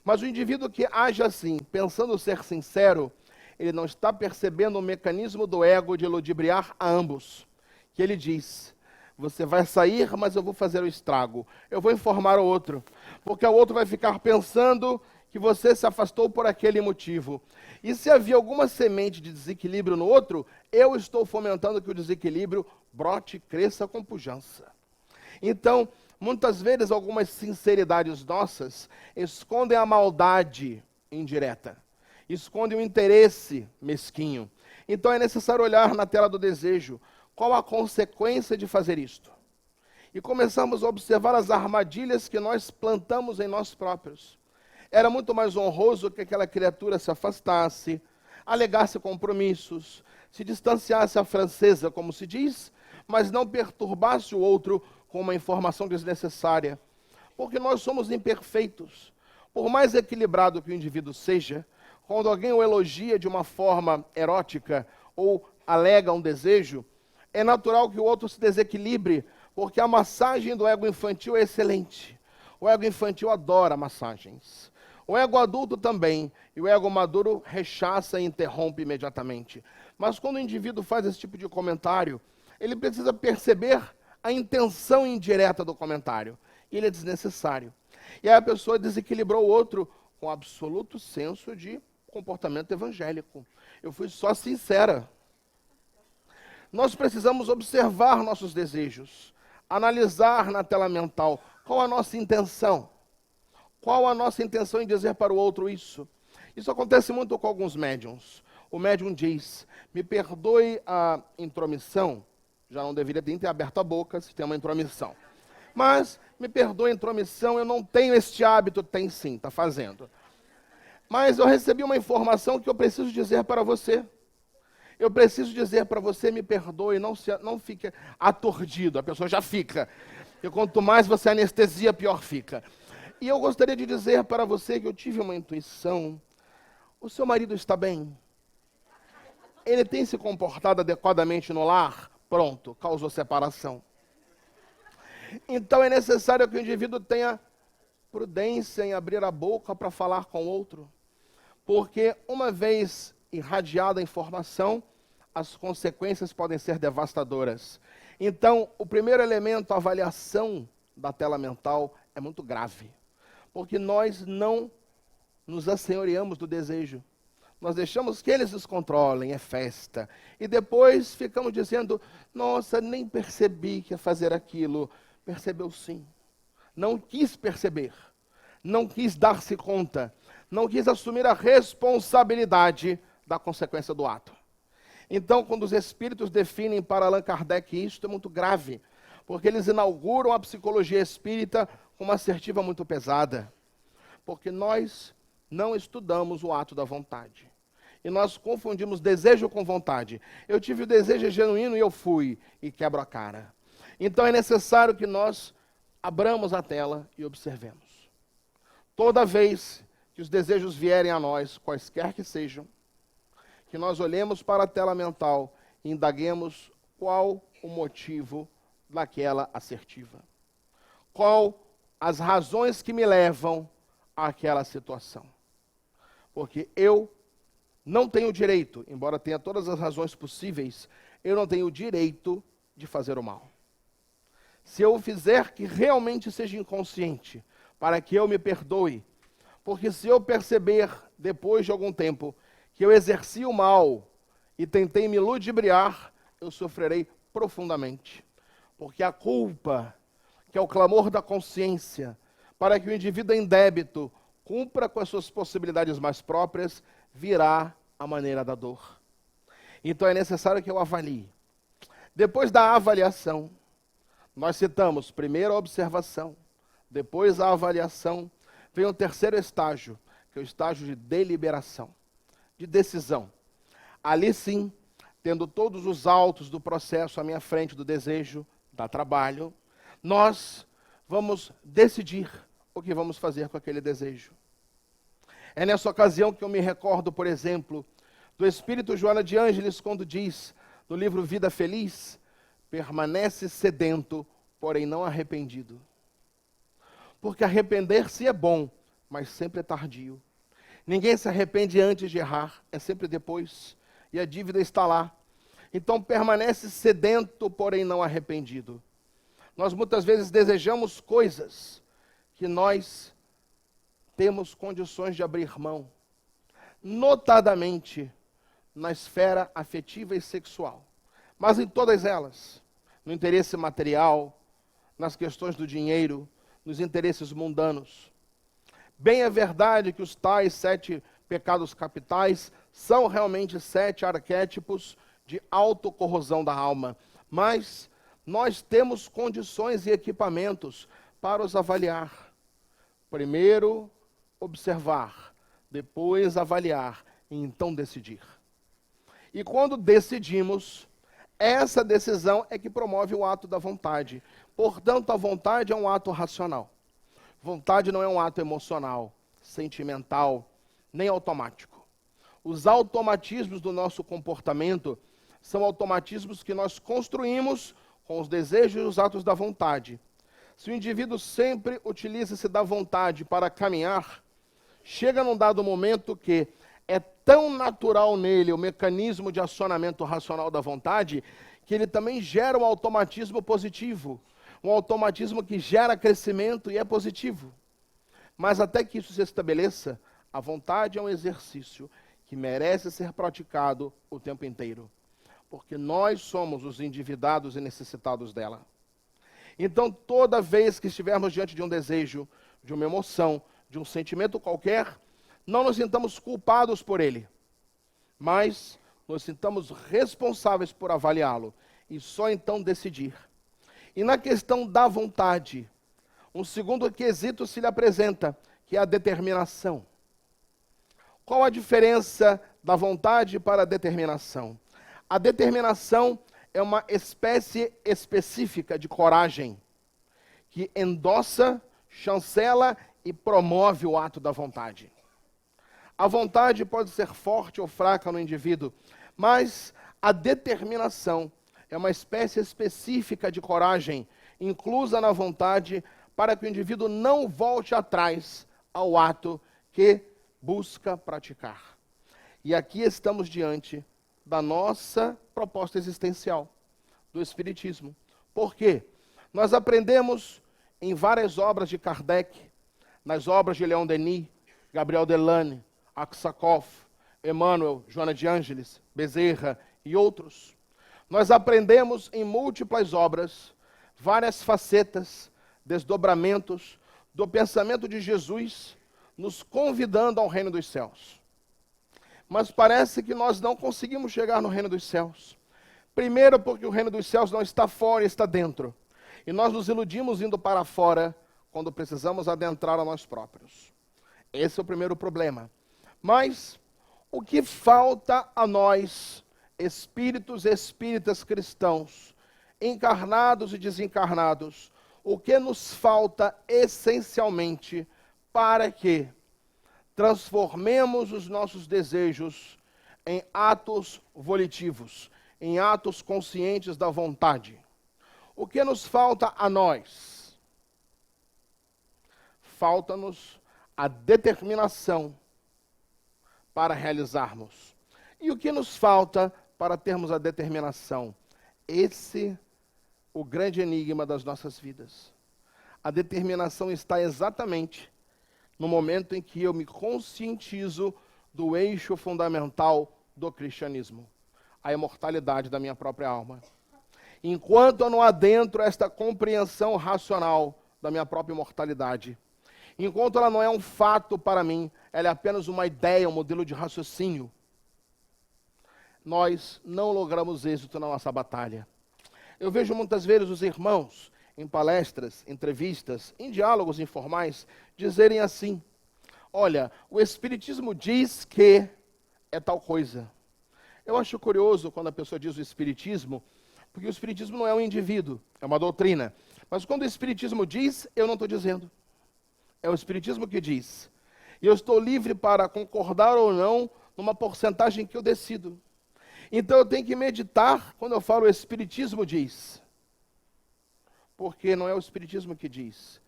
Mas o indivíduo que age assim, pensando ser sincero, ele não está percebendo o mecanismo do ego de ludibriar a ambos. Que ele diz: você vai sair, mas eu vou fazer o estrago. Eu vou informar o outro, porque o outro vai ficar pensando que você se afastou por aquele motivo. E se havia alguma semente de desequilíbrio no outro, eu estou fomentando que o desequilíbrio brote e cresça com pujança. Então, muitas vezes, algumas sinceridades nossas escondem a maldade indireta, escondem o interesse mesquinho. Então é necessário olhar na tela do desejo qual a consequência de fazer isto. E começamos a observar as armadilhas que nós plantamos em nós próprios. Era muito mais honroso que aquela criatura se afastasse, alegasse compromissos, se distanciasse à francesa, como se diz, mas não perturbasse o outro com uma informação desnecessária. Porque nós somos imperfeitos. Por mais equilibrado que o indivíduo seja, quando alguém o elogia de uma forma erótica ou alega um desejo, é natural que o outro se desequilibre, porque a massagem do ego infantil é excelente. O ego infantil adora massagens. O ego adulto também, e o ego maduro rechaça e interrompe imediatamente. Mas quando o indivíduo faz esse tipo de comentário, ele precisa perceber a intenção indireta do comentário. E ele é desnecessário. E aí a pessoa desequilibrou o outro com absoluto senso de comportamento evangélico. Eu fui só sincera. Nós precisamos observar nossos desejos, analisar na tela mental qual a nossa intenção. Qual a nossa intenção em dizer para o outro isso? Isso acontece muito com alguns médiuns. O médium diz, me perdoe a intromissão, já não deveria ter aberto a boca se tem uma intromissão. Mas, me perdoe a intromissão, eu não tenho este hábito. Tem sim, está fazendo. Mas eu recebi uma informação que eu preciso dizer para você. Eu preciso dizer para você, me perdoe, não fique aturdido, a pessoa já fica. E quanto mais você anestesia, pior fica. E eu gostaria de dizer para você que eu tive uma intuição. O seu marido está bem? Ele tem se comportado adequadamente no lar? Pronto, causou separação. Então é necessário que o indivíduo tenha prudência em abrir a boca para falar com o outro. Porque uma vez irradiada a informação, as consequências podem ser devastadoras. Então, o primeiro elemento, a avaliação da tela mental, é muito grave. Porque nós não nos assenhoreamos do desejo. Nós deixamos que eles nos controlem, é festa. E depois ficamos dizendo, nossa, nem percebi que ia fazer aquilo. Percebeu sim. Não quis perceber. Não quis dar-se conta. Não quis assumir a responsabilidade da consequência do ato. Então, quando os espíritos definem para Allan Kardec isto, é muito grave. Porque eles inauguram a psicologia espírita com uma assertiva muito pesada. Porque nós não estudamos o ato da vontade. E nós confundimos desejo com vontade. Eu tive o desejo genuíno e eu fui, e quebro a cara. Então é necessário que nós abramos a tela e observemos. Toda vez que os desejos vierem a nós, quaisquer que sejam, que nós olhemos para a tela mental e indaguemos qual o motivo daquela assertiva. Qual as razões que me levam àquela situação. Porque eu não tenho direito, embora tenha todas as razões possíveis, eu não tenho o direito de fazer o mal. Se eu fizer que realmente seja inconsciente, para que eu me perdoe, porque se eu perceber, depois de algum tempo, que eu exerci o mal e tentei me ludibriar, eu sofrerei profundamente. Porque a culpa, que é o clamor da consciência, para que o indivíduo em débito cumpra com as suas possibilidades mais próprias, virá a maneira da dor. Então é necessário que eu avalie. Depois da avaliação, nós citamos primeiro a observação, depois a avaliação, vem o terceiro estágio, que é o estágio de deliberação, de decisão. Ali sim, tendo todos os autos do processo à minha frente do desejo, dá trabalho, nós vamos decidir o que vamos fazer com aquele desejo. É nessa ocasião que eu me recordo, por exemplo, do Espírito Joana de Ângeles, quando diz, no livro Vida Feliz, permanece sedento, porém não arrependido. Porque arrepender-se é bom, mas sempre é tardio. Ninguém se arrepende antes de errar, é sempre depois, e a dívida está lá. Então permanece sedento, porém não arrependido. Nós muitas vezes desejamos coisas que nós temos condições de abrir mão, notadamente na esfera afetiva e sexual, mas em todas elas, no interesse material, nas questões do dinheiro, nos interesses mundanos. Bem é verdade que os tais 7 pecados capitais são realmente 7 arquétipos de autocorrosão da alma, mas nós temos condições e equipamentos para os avaliar. Primeiro, observar, depois avaliar e então decidir. E quando decidimos, essa decisão é que promove o ato da vontade. Portanto, a vontade é um ato racional. Vontade não é um ato emocional, sentimental, nem automático. Os automatismos do nosso comportamento são automatismos que nós construímos com os desejos e os atos da vontade. Se o indivíduo sempre utiliza-se da vontade para caminhar, chega num dado momento que é tão natural nele o mecanismo de acionamento racional da vontade, que ele também gera um automatismo positivo, um automatismo que gera crescimento e é positivo. Mas até que isso se estabeleça, a vontade é um exercício que merece ser praticado o tempo inteiro, porque nós somos os endividados e necessitados dela. Então, toda vez que estivermos diante de um desejo, de uma emoção, de um sentimento qualquer, não nos sintamos culpados por ele, mas nos sintamos responsáveis por avaliá-lo e só então decidir. E na questão da vontade, um segundo quesito se lhe apresenta, que é a determinação. Qual a diferença da vontade para a determinação? A determinação é uma espécie específica de coragem, que endossa, chancela e promove o ato da vontade. A vontade pode ser forte ou fraca no indivíduo, mas a determinação é uma espécie específica de coragem, inclusa na vontade, para que o indivíduo não volte atrás ao ato que busca praticar. E aqui estamos diante da nossa proposta existencial, do Espiritismo. Por quê? Nós aprendemos em várias obras de Kardec, nas obras de Leon Denis, Gabriel Delane, Aksakov, Emmanuel, Joana de Ângeles, Bezerra e outros. Nós aprendemos em múltiplas obras, várias facetas, desdobramentos do pensamento de Jesus, nos convidando ao reino dos céus. Mas parece que nós não conseguimos chegar no reino dos céus. Primeiro porque o reino dos céus não está fora, está dentro. E nós nos iludimos indo para fora, quando precisamos adentrar a nós próprios. Esse é o primeiro problema. Mas o que falta a nós, espíritos e espíritas cristãos, encarnados e desencarnados, o que nos falta essencialmente para que transformemos os nossos desejos em atos volitivos, em atos conscientes da vontade? O que nos falta a nós? Falta-nos a determinação para realizarmos. E o que nos falta para termos a determinação? Esse é o grande enigma das nossas vidas. A determinação está exatamente no momento em que eu me conscientizo do eixo fundamental do cristianismo, a imortalidade da minha própria alma. Enquanto eu não adentro esta compreensão racional da minha própria imortalidade, enquanto ela não é um fato para mim, ela é apenas uma ideia, um modelo de raciocínio, nós não logramos êxito na nossa batalha. Eu vejo muitas vezes os irmãos, em palestras, entrevistas, em diálogos informais, dizerem assim: olha, o Espiritismo diz que é tal coisa. Eu acho curioso quando a pessoa diz o Espiritismo, porque o Espiritismo não é um indivíduo, é uma doutrina. Mas quando o Espiritismo diz, eu não estou dizendo. É o Espiritismo que diz. E eu estou livre para concordar ou não numa porcentagem que eu decido. Então eu tenho que meditar quando eu falo o Espiritismo diz. Porque não é o Espiritismo que diz,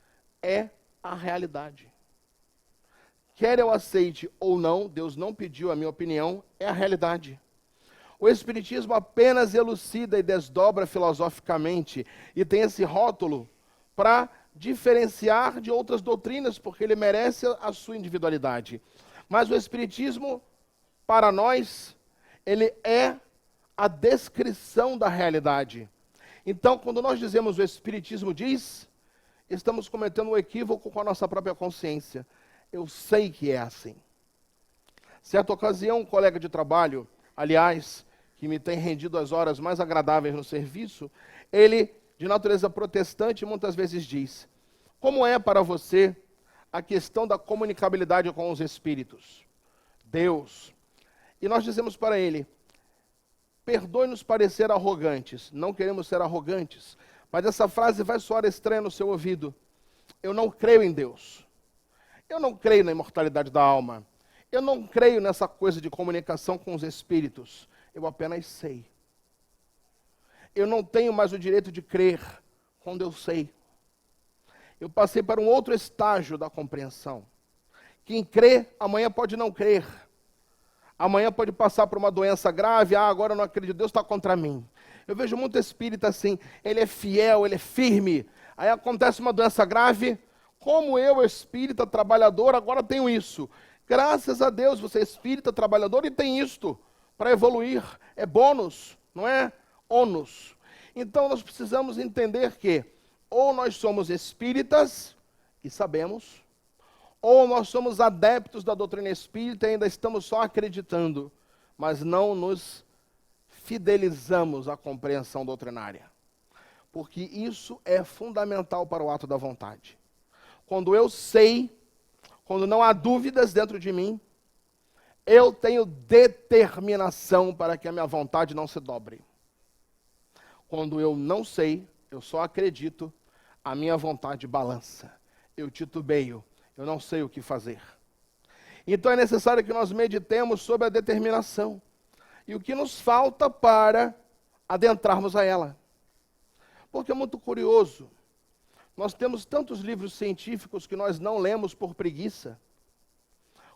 é a realidade. Quer eu aceite ou não, Deus não pediu a minha opinião, é a realidade. O Espiritismo apenas elucida e desdobra filosoficamente e tem esse rótulo para diferenciar de outras doutrinas, porque ele merece a sua individualidade. Mas o Espiritismo, para nós, ele é a descrição da realidade. Então, quando nós dizemos o Espiritismo diz, estamos cometendo um equívoco com a nossa própria consciência. Eu sei que é assim. Certa ocasião, um colega de trabalho, aliás, que me tem rendido as horas mais agradáveis no serviço, ele, de natureza protestante, muitas vezes diz: como é para você a questão da comunicabilidade com os espíritos? Deus. E nós dizemos para ele: perdoe-nos parecer arrogantes, não queremos ser arrogantes, mas essa frase vai soar estranha no seu ouvido. Eu não creio em Deus. Eu não creio na imortalidade da alma. Eu não creio nessa coisa de comunicação com os espíritos. Eu apenas sei. Eu não tenho mais o direito de crer quando eu sei. Eu passei para um outro estágio da compreensão. Quem crê, amanhã pode não crer. Amanhã pode passar por uma doença grave, agora eu não acredito, Deus está contra mim. Eu vejo muito espírita assim, ele é fiel, ele é firme. Aí acontece uma doença grave, como eu, espírita, trabalhador, agora tenho isso. Graças a Deus, você é espírita, trabalhador e tem isto para evoluir. É bônus, não é ônus. Então nós precisamos entender que ou nós somos espíritas, e sabemos, ou nós somos adeptos da doutrina espírita e ainda estamos só acreditando, mas não nos fidelizamos à compreensão doutrinária. Porque isso é fundamental para o ato da vontade. Quando eu sei, quando não há dúvidas dentro de mim, eu tenho determinação para que a minha vontade não se dobre. Quando eu não sei, eu só acredito, a minha vontade balança. Eu titubeio, eu não sei o que fazer. Então é necessário que nós meditemos sobre a determinação. E o que nos falta para adentrarmos a ela. Porque é muito curioso. Nós temos tantos livros científicos que nós não lemos por preguiça.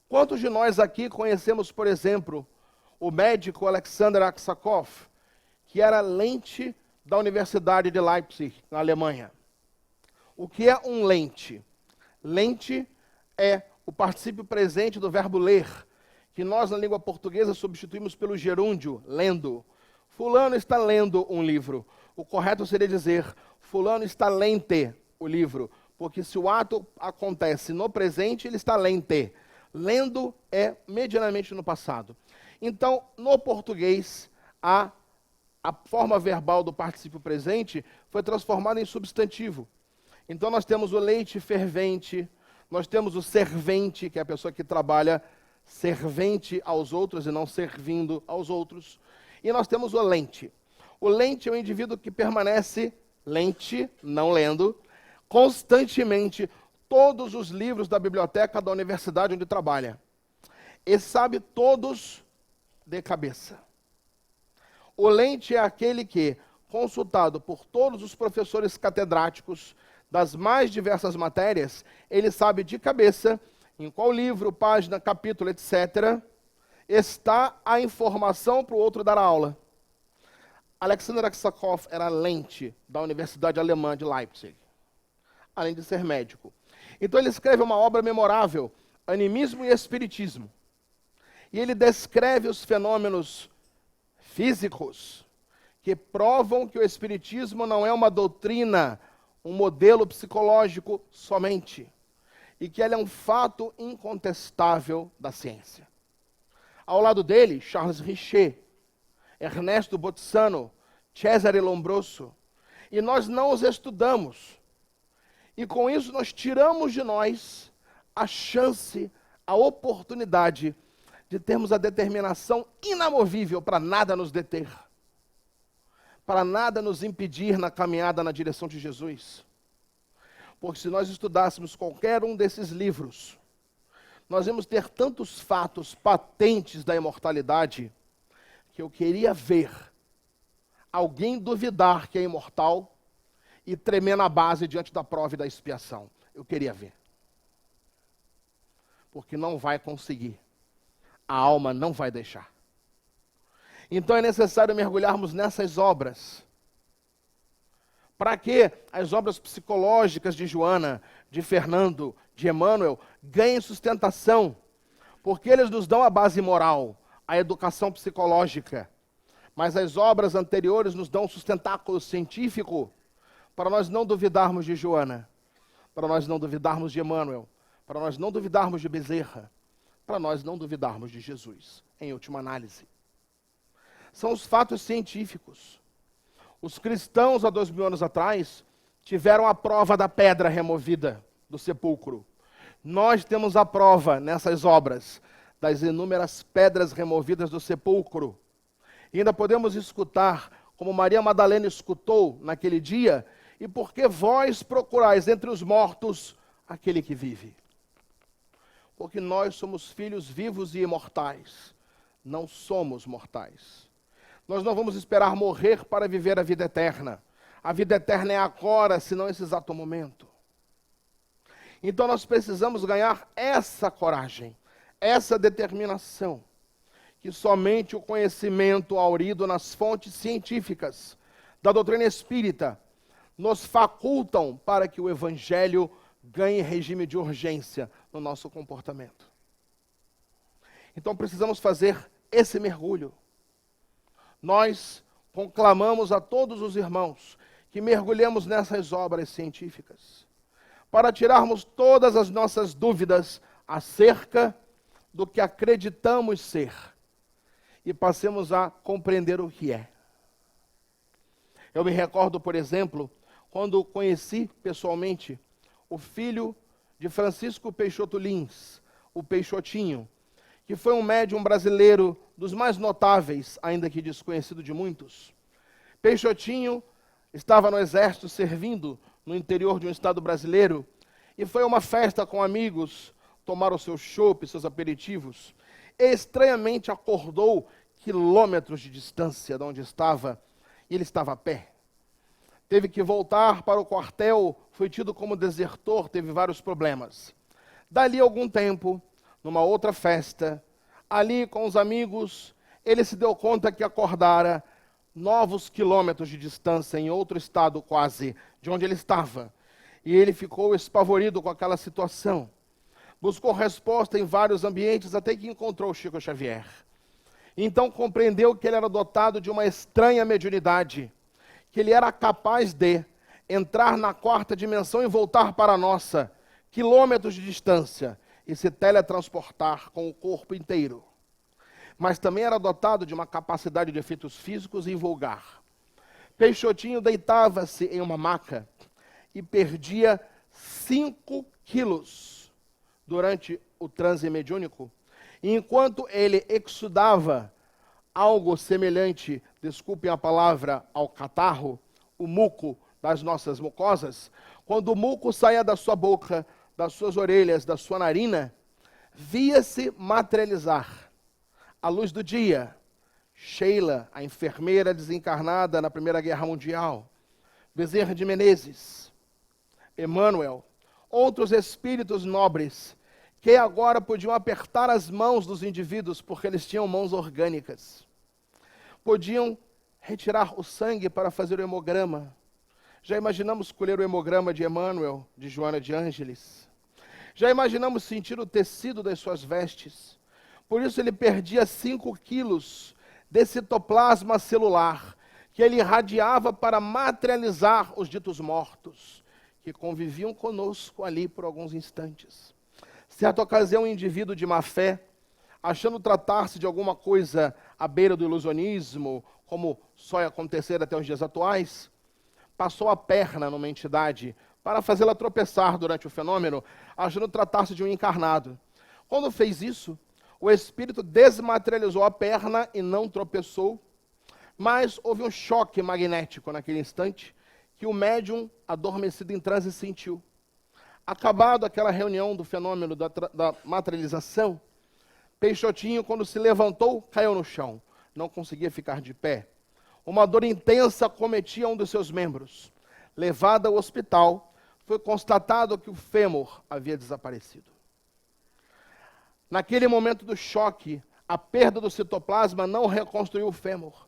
Quantos de nós aqui conhecemos, por exemplo, o médico Alexander Aksakov, que era lente da Universidade de Leipzig, na Alemanha? O que é um lente? Lente é o particípio presente do verbo ler, que nós na língua portuguesa substituímos pelo gerúndio, lendo. Fulano está lendo um livro. O correto seria dizer, fulano está lente o livro, porque se o ato acontece no presente, ele está lente. Lendo é medianamente no passado. Então, no português, a forma verbal do particípio presente foi transformada em substantivo. Então, nós temos o leite fervente, nós temos o servente, que é a pessoa que trabalha servente aos outros e não servindo aos outros. E nós temos o lente. O lente é o indivíduo que permanece lente, não lendo, constantemente todos os livros da biblioteca da universidade onde trabalha. E sabe todos de cabeça. O lente é aquele que, consultado por todos os professores catedráticos das mais diversas matérias, ele sabe de cabeça em qual livro, página, capítulo, etc., está a informação para o outro dar a aula. Alexander Aksakov era lente da Universidade Alemã de Leipzig, além de ser médico. Então ele escreve uma obra memorável, Animismo e Espiritismo. E ele descreve os fenômenos físicos que provam que o Espiritismo não é uma doutrina, um modelo psicológico somente, e que ele é um fato incontestável da ciência. Ao lado dele, Charles Richer, Ernesto Bolzano, Cesare Lombroso, e nós não os estudamos. E com isso nós tiramos de nós a chance, a oportunidade de termos a determinação inamovível para nada nos deter, para nada nos impedir na caminhada na direção de Jesus. Porque se nós estudássemos qualquer um desses livros, nós íamos ter tantos fatos patentes da imortalidade, que eu queria ver alguém duvidar que é imortal e tremer na base diante da prova e da expiação. Eu queria ver. Porque não vai conseguir. A alma não vai deixar. Então é necessário mergulharmos nessas obras. Para que as obras psicológicas de Joana, de Fernando, de Emmanuel, ganhem sustentação. Porque eles nos dão a base moral, a educação psicológica. Mas as obras anteriores nos dão um sustentáculo científico para nós não duvidarmos de Joana, para nós não duvidarmos de Emmanuel, para nós não duvidarmos de Bezerra, para nós não duvidarmos de Jesus, em última análise. São os fatos científicos. Os cristãos, há 2000 anos atrás, tiveram a prova da pedra removida do sepulcro. Nós temos a prova, nessas obras, das inúmeras pedras removidas do sepulcro. E ainda podemos escutar, como Maria Madalena escutou naquele dia, e por que vós procurais entre os mortos aquele que vive? Porque nós somos filhos vivos e imortais. Não somos mortais. Nós não vamos esperar morrer para viver a vida eterna. A vida eterna é agora, se não esse exato momento. Então nós precisamos ganhar essa coragem, essa determinação, que somente o conhecimento aurido nas fontes científicas da doutrina espírita nos facultam para que o Evangelho ganhe regime de urgência no nosso comportamento. Então precisamos fazer esse mergulho. Nós conclamamos a todos os irmãos que mergulhemos nessas obras científicas, para tirarmos todas as nossas dúvidas acerca do que acreditamos ser e passemos a compreender o que é. Eu me recordo, por exemplo, quando conheci pessoalmente o filho de Francisco Peixoto Lins, o Peixotinho, que foi um médium brasileiro dos mais notáveis, ainda que desconhecido de muitos. Peixotinho estava no exército servindo no interior de um estado brasileiro e foi a uma festa com amigos, tomaram seus chopp, seus aperitivos, e estranhamente acordou quilômetros de distância de onde estava, e ele estava a pé. Teve que voltar para o quartel, foi tido como desertor, teve vários problemas. Dali a algum tempo, numa outra festa, ali com os amigos, ele se deu conta que acordara novos quilômetros de distância, em outro estado quase, de onde ele estava. E ele ficou espavorido com aquela situação. Buscou resposta em vários ambientes, até que encontrou Chico Xavier. Então compreendeu que ele era dotado de uma estranha mediunidade, que ele era capaz de entrar na quarta dimensão e voltar para a nossa, quilômetros de distância, e se teletransportar com o corpo inteiro. Mas também era dotado de uma capacidade de efeitos físicos invulgar. Peixotinho deitava-se em uma maca e perdia 5 quilos durante o transe mediúnico, e enquanto ele exudava algo semelhante, desculpem a palavra, ao catarro, o muco das nossas mucosas, quando o muco saía da sua boca, das suas orelhas, da sua narina, via-se materializar, à luz do dia, Sheila, a enfermeira desencarnada na Primeira Guerra Mundial, Bezerra de Menezes, Emmanuel, outros espíritos nobres, que agora podiam apertar as mãos dos indivíduos, porque eles tinham mãos orgânicas. Podiam retirar o sangue para fazer o hemograma. Já imaginamos colher o hemograma de Emmanuel, de Joana de Ângeles? Já imaginamos sentir o tecido das suas vestes? Por isso ele perdia 5 quilos desse citoplasma celular, que ele irradiava para materializar os ditos mortos, que conviviam conosco ali por alguns instantes. Certa ocasião, um indivíduo de má fé, achando tratar-se de alguma coisa à beira do ilusionismo, como só ia acontecer até os dias atuais, passou a perna numa entidade para fazê-la tropeçar durante o fenômeno, achando tratar-se de um encarnado. Quando fez isso, o espírito desmaterializou a perna e não tropeçou, mas houve um choque magnético naquele instante, que o médium, adormecido em transe, sentiu. Acabado aquela reunião do fenômeno da materialização, Peixotinho, quando se levantou, caiu no chão. Não conseguia ficar de pé. Uma dor intensa acometia um dos seus membros. Levado ao hospital, foi constatado que o fêmur havia desaparecido. Naquele momento do choque, a perda do citoplasma não reconstruiu o fêmur.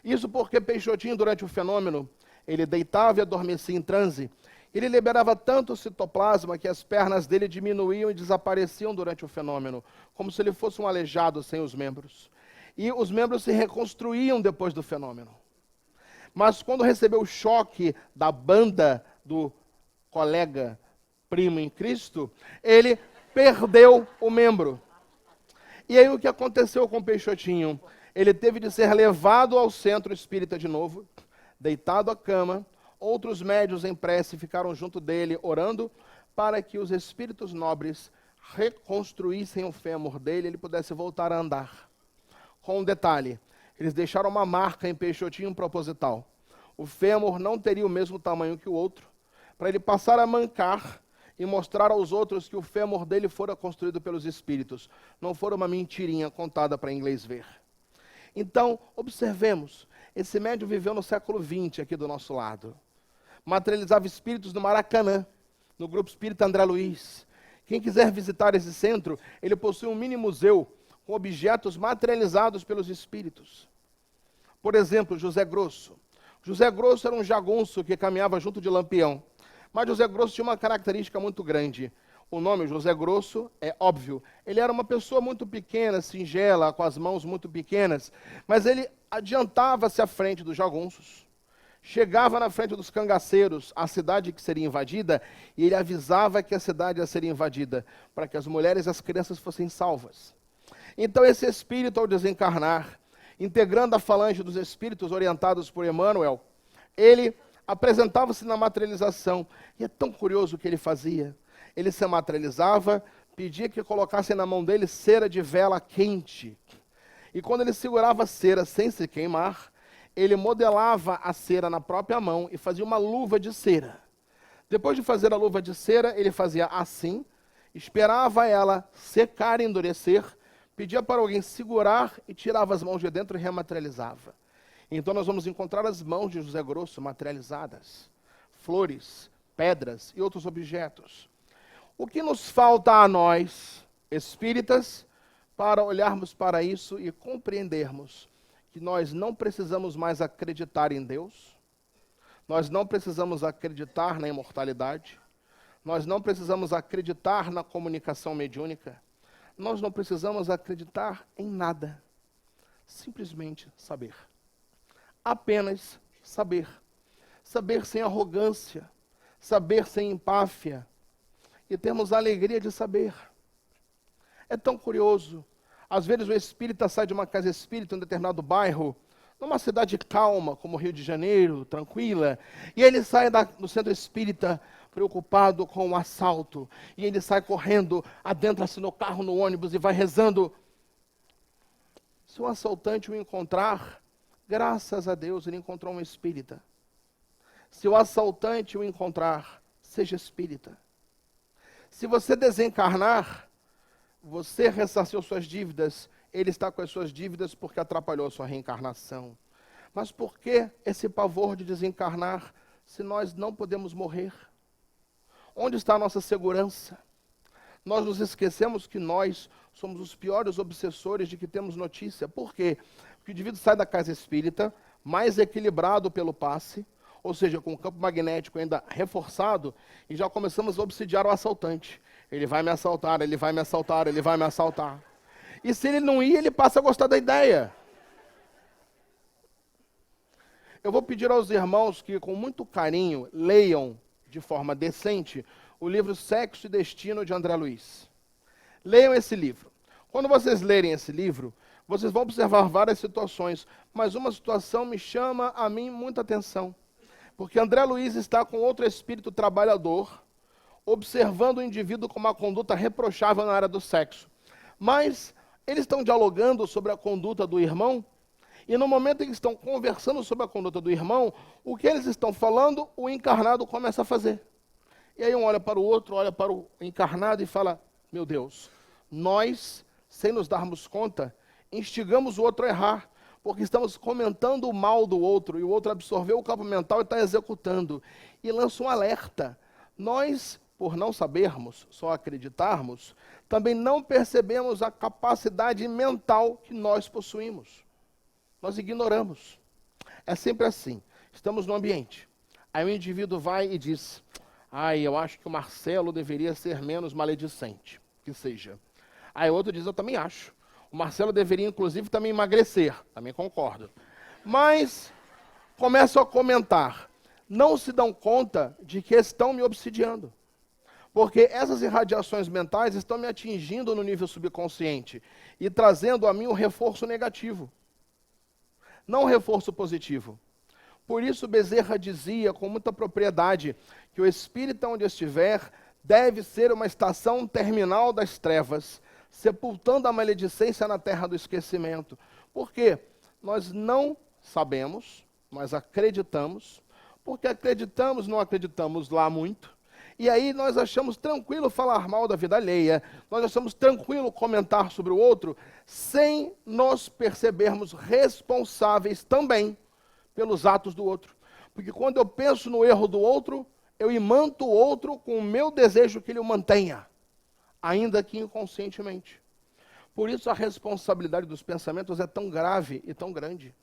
Isso porque Peixotinho, durante o fenômeno, ele deitava e adormecia em transe. Ele liberava tanto o citoplasma que as pernas dele diminuíam e desapareciam durante o fenômeno, como se ele fosse um aleijado sem os membros. E os membros se reconstruíam depois do fenômeno. Mas quando recebeu o choque da banda do colega primo em Cristo, ele perdeu o membro. E aí o que aconteceu com o Peixotinho? Ele teve de ser levado ao centro espírita de novo, deitado à cama. Outros médiuns em prece ficaram junto dele, orando para que os espíritos nobres reconstruíssem o fêmur dele e ele pudesse voltar a andar. Com um detalhe, eles deixaram uma marca em Peixotinho proposital. O fêmur não teria o mesmo tamanho que o outro, para ele passar a mancar e mostrar aos outros que o fêmur dele fora construído pelos espíritos. Não fora uma mentirinha contada para inglês ver. Então, observemos, esse médium viveu no século XX aqui do nosso lado. Materializava espíritos no Maracanã, no Grupo Espírita André Luiz. Quem quiser visitar esse centro, ele possui um mini museu com objetos materializados pelos espíritos. Por exemplo, José Grosso. José Grosso era um jagunço que caminhava junto de Lampião. Mas José Grosso tinha uma característica muito grande. O nome José Grosso é óbvio. Ele era uma pessoa muito pequena, singela, com as mãos muito pequenas, mas ele adiantava-se à frente dos jagunços. chegava na frente dos cangaceiros, a cidade que seria invadida, e ele avisava que a cidade ia ser invadida, para que as mulheres e as crianças fossem salvas. Então esse espírito, ao desencarnar, integrando a falange dos espíritos orientados por Emmanuel, ele apresentava-se na materialização. E é tão curioso o que ele fazia. Ele se materializava, pedia que colocassem na mão dele cera de vela quente. E quando ele segurava a cera sem se queimar, ele modelava a cera na própria mão e fazia uma luva de cera. Depois de fazer a luva de cera, ele fazia assim, esperava ela secar e endurecer, pedia para alguém segurar e tirava as mãos de dentro e rematerializava. Então nós vamos encontrar as mãos de José Grosso materializadas, flores, pedras e outros objetos. O que nos falta a nós, espíritas, para olharmos para isso e compreendermos que nós não precisamos mais acreditar em Deus, nós não precisamos acreditar na imortalidade, nós não precisamos acreditar na comunicação mediúnica, nós não precisamos acreditar em nada, simplesmente saber. Apenas saber. Saber sem arrogância, saber sem empáfia, e termos a alegria de saber. É tão curioso. Às vezes o espírita sai de uma casa espírita em um determinado bairro, numa cidade calma, como Rio de Janeiro, tranquila, e ele sai do centro espírita preocupado com o assalto, e ele sai correndo, adentra-se no carro, no ônibus e vai rezando. Se o assaltante o encontrar, graças a Deus ele encontrou um espírita. Se o assaltante o encontrar, seja espírita. Se você desencarnar, você ressarciu suas dívidas, ele está com as suas dívidas porque atrapalhou a sua reencarnação. Mas por que esse pavor de desencarnar se nós não podemos morrer? Onde está a nossa segurança? Nós nos esquecemos que nós somos os piores obsessores de que temos notícia. Por quê? Porque o indivíduo sai da casa espírita mais equilibrado pelo passe, ou seja, com o campo magnético ainda reforçado, e já começamos a obsidiar o assaltante. Ele vai me assaltar, ele vai me assaltar, ele vai me assaltar. E se ele não ir, ele passa a gostar da ideia. Eu vou pedir aos irmãos que, com muito carinho, leiam de forma decente o livro Sexo e Destino de André Luiz. Leiam esse livro. Quando vocês lerem esse livro, vocês vão observar várias situações, mas uma situação me chama a mim muita atenção. Porque André Luiz está com outro espírito trabalhador, observando o indivíduo com uma conduta reprochável na área do sexo. Mas eles estão dialogando sobre a conduta do irmão, e no momento em que estão conversando sobre a conduta do irmão, o que eles estão falando, o encarnado começa a fazer. E aí um olha para o outro, olha para o encarnado e fala, meu Deus, nós, sem nos darmos conta, instigamos o outro a errar, porque estamos comentando o mal do outro, e o outro absorveu o campo mental e está executando. E lança um alerta. Nós, por não sabermos, só acreditarmos, também não percebemos a capacidade mental que nós possuímos. Nós ignoramos. É sempre assim. Estamos no ambiente. Aí o indivíduo vai e diz, eu acho que o Marcelo deveria ser menos maledicente, que seja. Aí o outro diz, eu também acho. O Marcelo deveria, inclusive, também emagrecer. Também concordo. Mas começam a comentar. Não se dão conta de que estão me obsidiando. Porque essas irradiações mentais estão me atingindo no nível subconsciente e trazendo a mim um reforço negativo. Não um reforço positivo. Por isso Bezerra dizia com muita propriedade que o espírito onde estiver deve ser uma estação terminal das trevas, sepultando a maledicência na terra do esquecimento. Por quê? Nós não sabemos, nós acreditamos, porque acreditamos, não acreditamos lá muito, e aí nós achamos tranquilo falar mal da vida alheia, nós achamos tranquilo comentar sobre o outro, sem nos percebermos responsáveis também pelos atos do outro. Porque quando eu penso no erro do outro, eu imanto o outro com o meu desejo que ele o mantenha, ainda que inconscientemente. Por isso a responsabilidade dos pensamentos é tão grave e tão grande.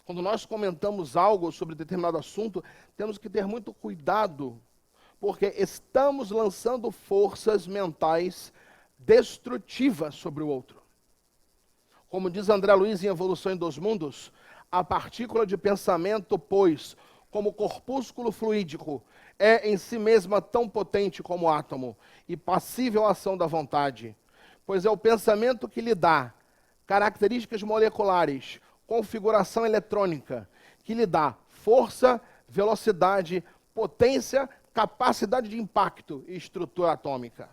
Quando nós comentamos algo sobre determinado assunto, temos que ter muito cuidado, porque estamos lançando forças mentais destrutivas sobre o outro. Como diz André Luiz em Evolução em Dois Mundos, A partícula de pensamento, pois, como corpúsculo fluídico, é em si mesma tão potente como o átomo e passível à ação da vontade, pois é o pensamento que lhe dá características moleculares, configuração eletrônica, que lhe dá força, velocidade, potência, capacidade de impacto e estrutura atômica.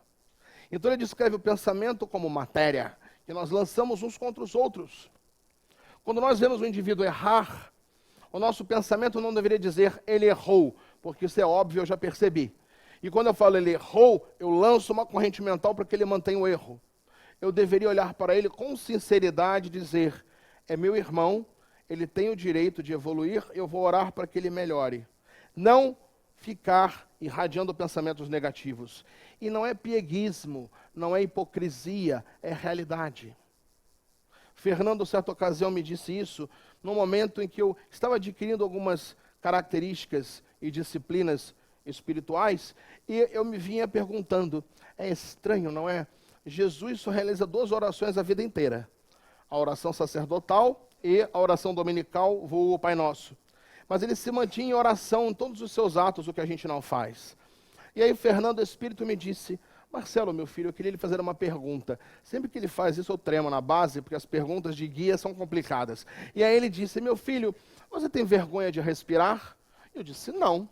Então ele descreve o pensamento como matéria, que nós lançamos uns contra os outros. Quando nós vemos um indivíduo errar, o nosso pensamento não deveria dizer ele errou, porque isso é óbvio, eu já percebi. E quando eu falo ele errou, eu lanço uma corrente mental para que ele mantenha o erro. Eu deveria olhar para ele com sinceridade e dizer, é meu irmão, ele tem o direito de evoluir, eu vou orar para que ele melhore. Não ficar irradiando pensamentos negativos. E não é pieguismo, não é hipocrisia, é realidade. Fernando, certa ocasião, me disse isso, no momento em que eu estava adquirindo algumas características e disciplinas espirituais, e eu me vinha perguntando, é estranho, não é? Jesus só realiza 2 orações a vida inteira. A oração sacerdotal e a oração dominical, vulgo Pai Nosso. Mas ele se mantinha em oração em todos os seus atos, o que a gente não faz. E aí, Fernando, o Espírito me disse, Marcelo, meu filho, eu queria lhe fazer uma pergunta. Sempre que ele faz isso, eu tremo na base, porque as perguntas de guia são complicadas. E aí ele disse, meu filho, você tem vergonha de respirar? Eu disse, não.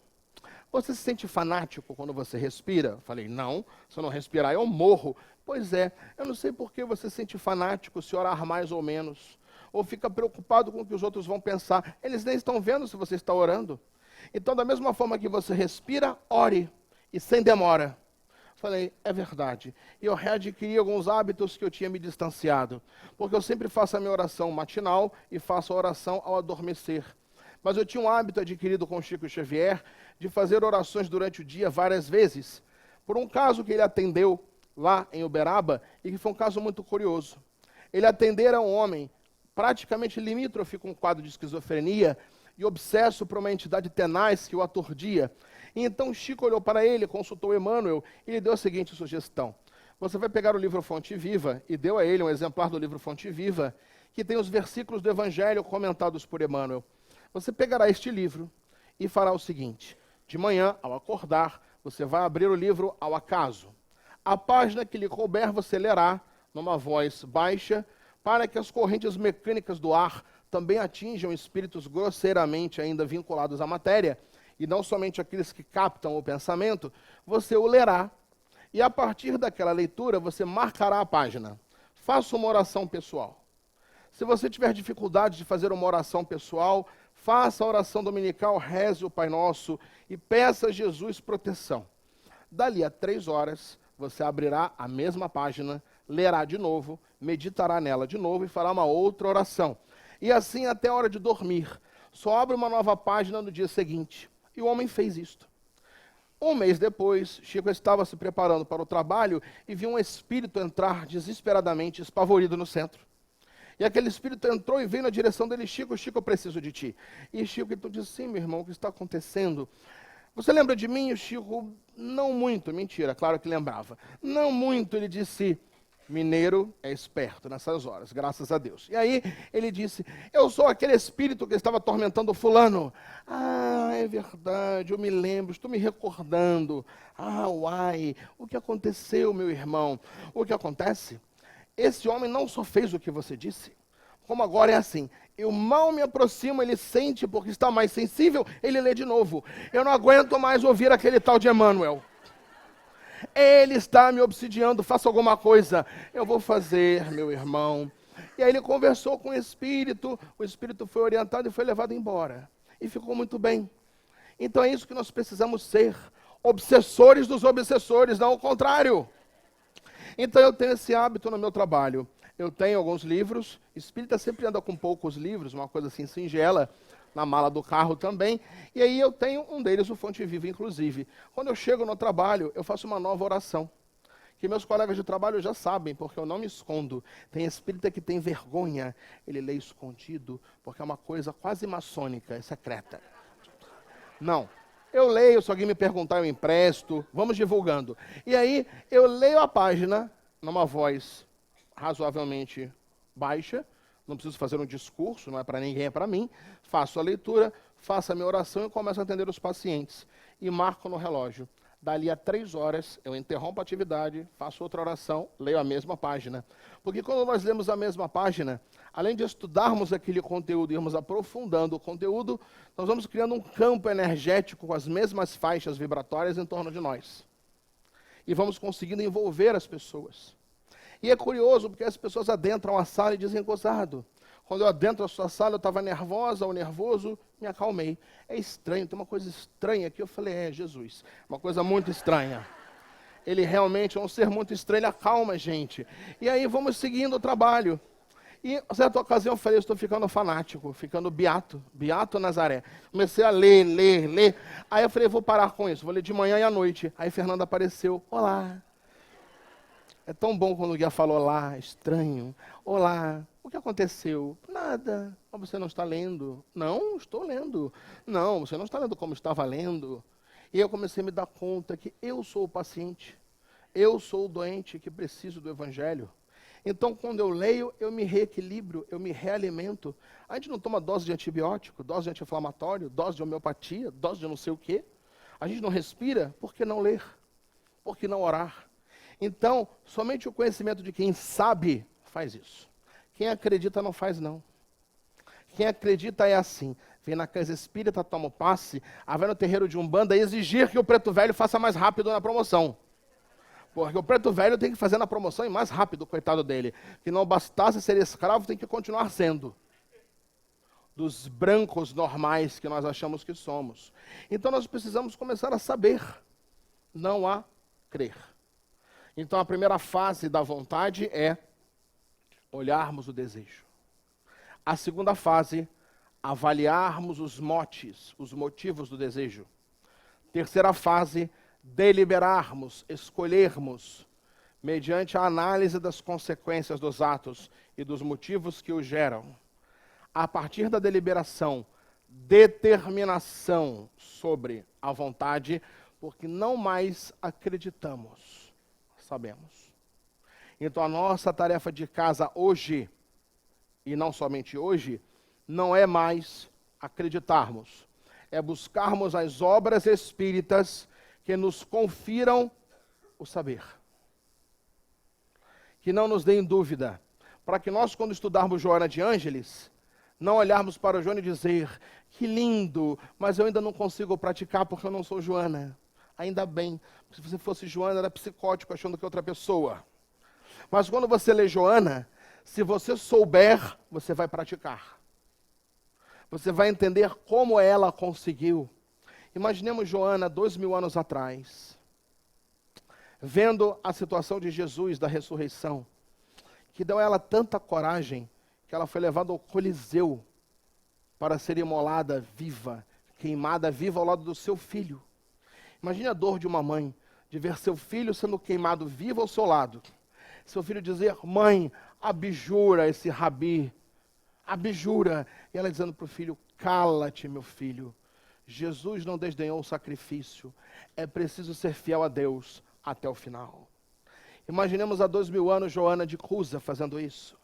Você se sente fanático quando você respira? Eu falei, não, se eu não respirar eu morro. Pois é, eu não sei por que você se sente fanático se orar mais ou menos. Ou fica preocupado com o que os outros vão pensar. Eles nem estão vendo se você está orando. Então, da mesma forma que você respira, ore. E sem demora. Falei, é verdade. E eu readquiri alguns hábitos que eu tinha me distanciado. Porque eu sempre faço a minha oração matinal e faço a oração ao adormecer. Mas eu tinha um hábito adquirido com Chico Xavier de fazer orações durante o dia várias vezes. Por um caso que ele atendeu lá em Uberaba, e que foi um caso muito curioso. Ele atendera um homem praticamente limítrofe com um quadro de esquizofrenia e obsesso por uma entidade tenaz que o aturdia. E então Chico olhou para ele, consultou Emmanuel e lhe deu a seguinte sugestão. Você vai pegar o livro Fonte Viva, e deu a ele um exemplar do livro Fonte Viva, que tem os versículos do Evangelho comentados por Emmanuel. Você pegará este livro e fará o seguinte. De manhã, ao acordar, você vai abrir o livro ao acaso. A página que lhe couber você lerá, numa voz baixa, para que as correntes mecânicas do ar também atinjam espíritos grosseiramente ainda vinculados à matéria, e não somente aqueles que captam o pensamento, você o lerá. E a partir daquela leitura, você marcará a página. Faça uma oração pessoal. Se você tiver dificuldade de fazer uma oração pessoal, faça a oração dominical, reze o Pai Nosso e peça a Jesus proteção. Dali a 3 horas, você abrirá a mesma página, lerá de novo, meditará nela de novo e fará uma outra oração. E assim até a hora de dormir. Só abre uma nova página no dia seguinte. E o homem fez isto. Um mês depois, Chico estava se preparando para o trabalho e viu um espírito entrar desesperadamente, espavorido no centro. E aquele espírito entrou e veio na direção dele, Chico, eu preciso de ti. E Chico então disse, sim, meu irmão, o que está acontecendo? Você lembra de mim? E o Chico, não muito, mentira, claro que lembrava. Não muito, ele disse, mineiro é esperto nessas horas, graças a Deus. E aí ele disse, eu sou aquele espírito que estava atormentando fulano. Ah, é verdade, eu me lembro, estou me recordando. Ah, uai, o que aconteceu, meu irmão? O que acontece? Esse homem não só fez o que você disse, como agora é assim, eu mal me aproximo, ele sente, porque está mais sensível, ele lê de novo. Eu não aguento mais ouvir aquele tal de Emmanuel. Ele está me obsidiando, faça alguma coisa. Eu vou fazer, meu irmão. E aí ele conversou com o espírito foi orientado e foi levado embora. E ficou muito bem. Então é isso que nós precisamos ser, obsessores dos obsessores, não o contrário. Então eu tenho esse hábito no meu trabalho. Eu tenho alguns livros, espírita sempre anda com poucos livros, uma coisa assim singela, na mala do carro também, e aí eu tenho um deles, o Fonte Viva, inclusive. Quando eu chego no trabalho, eu faço uma nova oração, que meus colegas de trabalho já sabem, porque eu não me escondo. Tem espírita que tem vergonha, ele lê escondido, porque é uma coisa quase maçônica, é secreta. Não. Eu leio, se alguém me perguntar, eu empresto, vamos divulgando. E aí, eu leio a página, numa voz razoavelmente baixa, não preciso fazer um discurso, não é para ninguém, é para mim. Faço a leitura, faço a minha oração e começo a atender os pacientes. E marco no relógio. Dali a 3 horas, eu interrompo a atividade, faço outra oração, leio a mesma página. Porque quando nós lemos a mesma página, além de estudarmos aquele conteúdo e irmos aprofundando o conteúdo, nós vamos criando um campo energético com as mesmas faixas vibratórias em torno de nós. E vamos conseguindo envolver as pessoas. E é curioso, porque as pessoas adentram a sala e dizem, gozado, quando eu adentro a sua sala, eu estava nervosa ou nervoso, me acalmei. É estranho, tem uma coisa estranha aqui. Eu falei, Jesus, uma coisa muito estranha. Ele realmente é um ser muito estranho, ele acalma a gente. E aí vamos seguindo o trabalho. E, a certa ocasião, eu falei, eu estou ficando fanático, ficando Beato Nazaré. Comecei a ler. Aí eu falei, vou parar com isso, vou ler de manhã e à noite. Aí Fernanda apareceu, olá. É tão bom quando o guia fala olá, estranho. Olá, o que aconteceu? Nada. Mas você não está lendo? Não, estou lendo. Não, você não está lendo como estava lendo. E eu comecei a me dar conta que eu sou o paciente. Eu sou o doente que preciso do evangelho. Então, quando eu leio, eu me reequilibro, eu me realimento. A gente não toma dose de antibiótico, dose de anti-inflamatório, dose de homeopatia, dose de não sei o quê. A gente não respira, por que não ler? Por que não orar? Então, somente o conhecimento de quem sabe faz isso. Quem acredita não faz, não. Quem acredita é assim. Vem na casa espírita, toma o passe, vai no terreiro de Umbanda e exigir que o preto velho faça mais rápido na promoção. Porque o preto velho tem que fazer na promoção e mais rápido, coitado dele. Que não bastasse ser escravo, tem que continuar sendo. Dos brancos normais que nós achamos que somos. Então nós precisamos começar a saber, não a crer. Então a primeira fase da vontade é olharmos o desejo. A segunda fase, avaliarmos os motes, os motivos do desejo. Terceira fase, deliberarmos, escolhermos, mediante a análise das consequências dos atos e dos motivos que os geram. A partir da deliberação, determinação sobre a vontade, porque não mais acreditamos. Sabemos. Então a nossa tarefa de casa hoje, e não somente hoje, não é mais acreditarmos, é buscarmos as obras espíritas que nos confiram o saber. Que não nos deem dúvida, para que nós, quando estudarmos Joana de Ângeles, não olharmos para o Joana e dizer, que lindo, mas eu ainda não consigo praticar porque eu não sou Joana. Ainda bem, se você fosse Joana, era psicótico, achando que é outra pessoa. Mas quando você lê Joana, se você souber, você vai praticar. Você vai entender como ela conseguiu. Imaginemos Joana 2000 anos atrás, vendo a situação de Jesus, da ressurreição, que deu a ela tanta coragem, que ela foi levada ao Coliseu para ser imolada viva, queimada viva ao lado do seu filho. Imagine a dor de uma mãe, de ver seu filho sendo queimado vivo ao seu lado. Seu filho dizer, mãe, abjura esse rabi, abjura. E ela dizendo para o filho, cala-te, meu filho. Jesus não desdenhou o sacrifício. É preciso ser fiel a Deus até o final. Imaginemos há 2000 anos Joana de Cusa fazendo isso.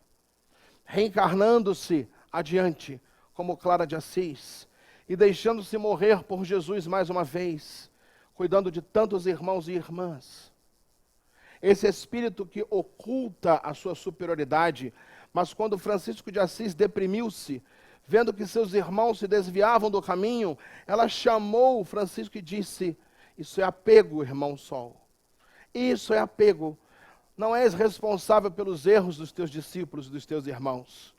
Reencarnando-se adiante, como Clara de Assis, e deixando-se morrer por Jesus mais uma vez, cuidando de tantos irmãos e irmãs. Esse espírito que oculta a sua superioridade, mas quando Francisco de Assis deprimiu-se, vendo que seus irmãos se desviavam do caminho, ela chamou Francisco e disse, isso é apego, irmão Sol. Isso é apego. Não és responsável pelos erros dos teus discípulos e dos teus irmãos.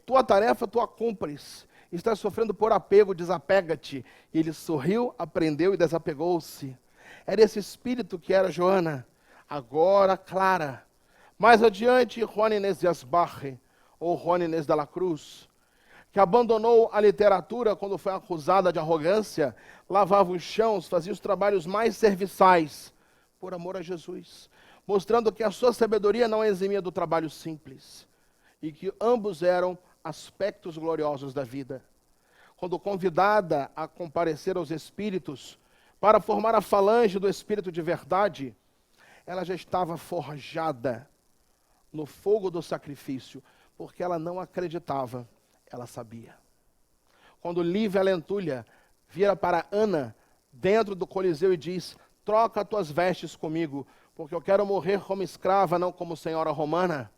Tua tarefa, tu a cumpres. Estás sofrendo por apego, desapega-te. E ele sorriu, aprendeu e desapegou-se. Era esse espírito que era Joana. Agora, Clara. Mais adiante, Juan Inés de Asbarre, ou Juan Inés de la Cruz, que abandonou a literatura quando foi acusada de arrogância, lavava os chãos, fazia os trabalhos mais serviçais, por amor a Jesus, mostrando que a sua sabedoria não eximia do trabalho simples, e que ambos eram aspectos gloriosos da vida. Quando convidada a comparecer aos espíritos, para formar a falange do espírito de verdade, ela já estava forjada no fogo do sacrifício, porque ela não acreditava, ela sabia. Quando Lívia Lentulha vira para Ana, dentro do Coliseu, e diz: troca tuas vestes comigo, porque eu quero morrer como escrava, não como senhora romana.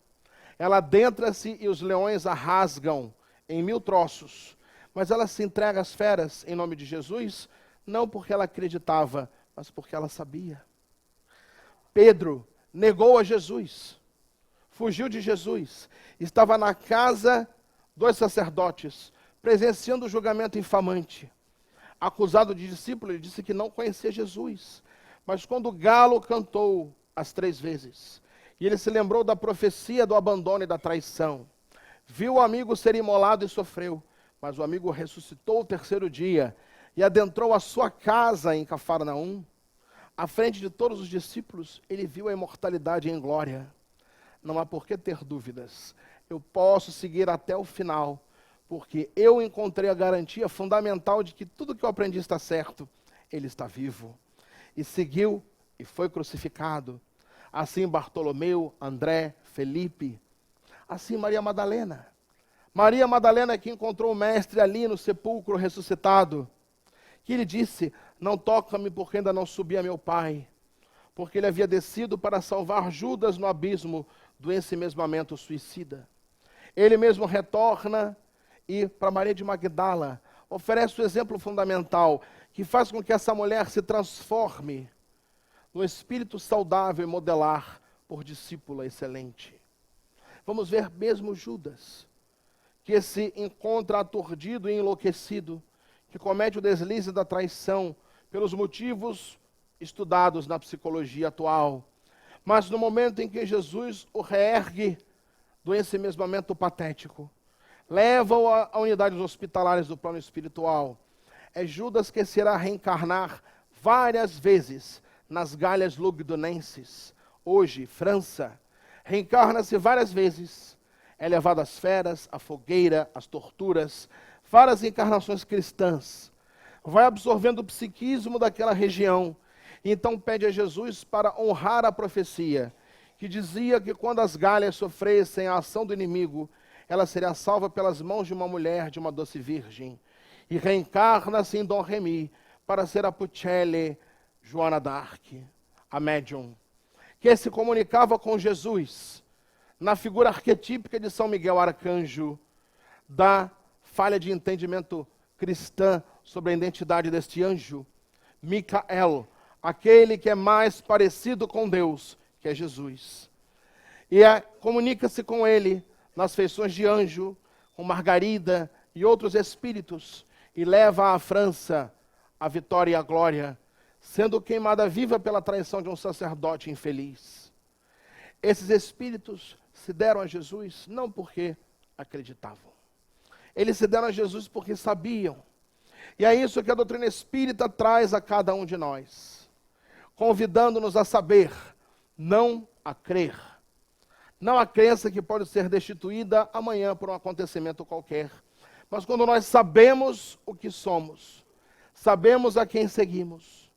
Ela adentra-se e os leões a rasgam em 1000 troços. Mas ela se entrega às feras em nome de Jesus, não porque ela acreditava, mas porque ela sabia. Pedro negou a Jesus, fugiu de Jesus, estava na casa dos sacerdotes, presenciando o julgamento infamante. Acusado de discípulo, ele disse que não conhecia Jesus. Mas quando o galo cantou as 3 vezes, e ele se lembrou da profecia do abandono e da traição, viu o amigo ser imolado e sofreu, mas o amigo ressuscitou o 3º dia e adentrou a sua casa em Cafarnaum. À frente de todos os discípulos, ele viu a imortalidade em glória. Não há por que ter dúvidas. Eu posso seguir até o final, porque eu encontrei a garantia fundamental de que tudo que eu aprendi está certo. Ele está vivo. E seguiu e foi crucificado. Assim Bartolomeu, André, Felipe. Assim Maria Madalena. Maria Madalena que encontrou o mestre ali no sepulcro ressuscitado. Que ele disse: não toca-me porque ainda não subi a meu pai. Porque ele havia descido para salvar Judas no abismo do ensimesmamento suicida. Ele mesmo retorna e para Maria de Magdala oferece o exemplo fundamental que faz com que essa mulher se transforme no espírito saudável e modelar por discípula excelente. Vamos ver mesmo Judas, que se encontra aturdido e enlouquecido, que comete o deslize da traição pelos motivos estudados na psicologia atual. Mas no momento em que Jesus o reergue do ensimesmamento patético, leva-o a unidades hospitalares do plano espiritual, é Judas que se irá reencarnar várias vezes nas Galhas Lugdunenses, hoje França. Reencarna-se várias vezes, é levado às feras, à fogueira, às torturas, várias encarnações cristãs. Vai absorvendo o psiquismo daquela região, e então pede a Jesus para honrar a profecia, que dizia que quando as galhas sofressem a ação do inimigo, ela seria salva pelas mãos de uma mulher, de uma doce virgem. E reencarna-se em Dom Remy para ser a Pucelle Joana d'Arc, a médium, que se comunicava com Jesus na figura arquetípica de São Miguel Arcanjo, da falha de entendimento cristã sobre a identidade deste anjo, Micael, aquele que é mais parecido com Deus, que é Jesus. E comunica-se com ele nas feições de anjo, com Margarida e outros espíritos, e leva à França a vitória e a glória, sendo queimada viva pela traição de um sacerdote infeliz. Esses espíritos se deram a Jesus não porque acreditavam. Eles se deram a Jesus porque sabiam. E é isso que a doutrina espírita traz a cada um de nós, convidando-nos a saber, não a crer. Não a crença que pode ser destituída amanhã por um acontecimento qualquer. Mas quando nós sabemos o que somos, sabemos a quem seguimos,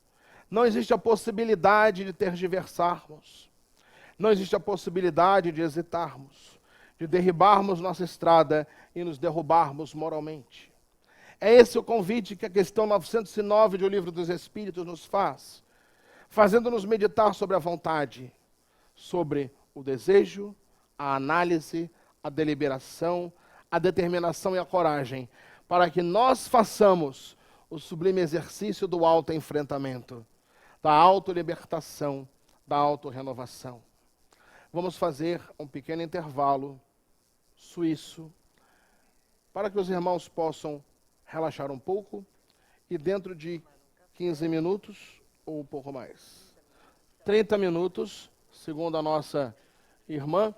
não existe a possibilidade de tergiversarmos, não existe a possibilidade de hesitarmos, de derribarmos nossa estrada e nos derrubarmos moralmente. É esse o convite que a questão 909 do Livro dos Espíritos nos faz, fazendo-nos meditar sobre a vontade, sobre o desejo, a análise, a deliberação, a determinação e a coragem, para que nós façamos o sublime exercício do autoenfrentamento, da autolibertação, da autorrenovação. Vamos fazer um pequeno intervalo suíço, para que os irmãos possam relaxar um pouco, e dentro de 15 minutos, ou um pouco mais, 30 minutos, segundo a nossa irmã,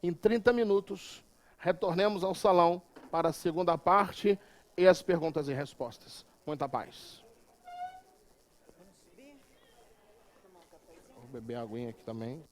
em 30 minutos, retornemos ao salão para a segunda parte e as perguntas e respostas. Muita paz. Vou beber a aguinha aqui também.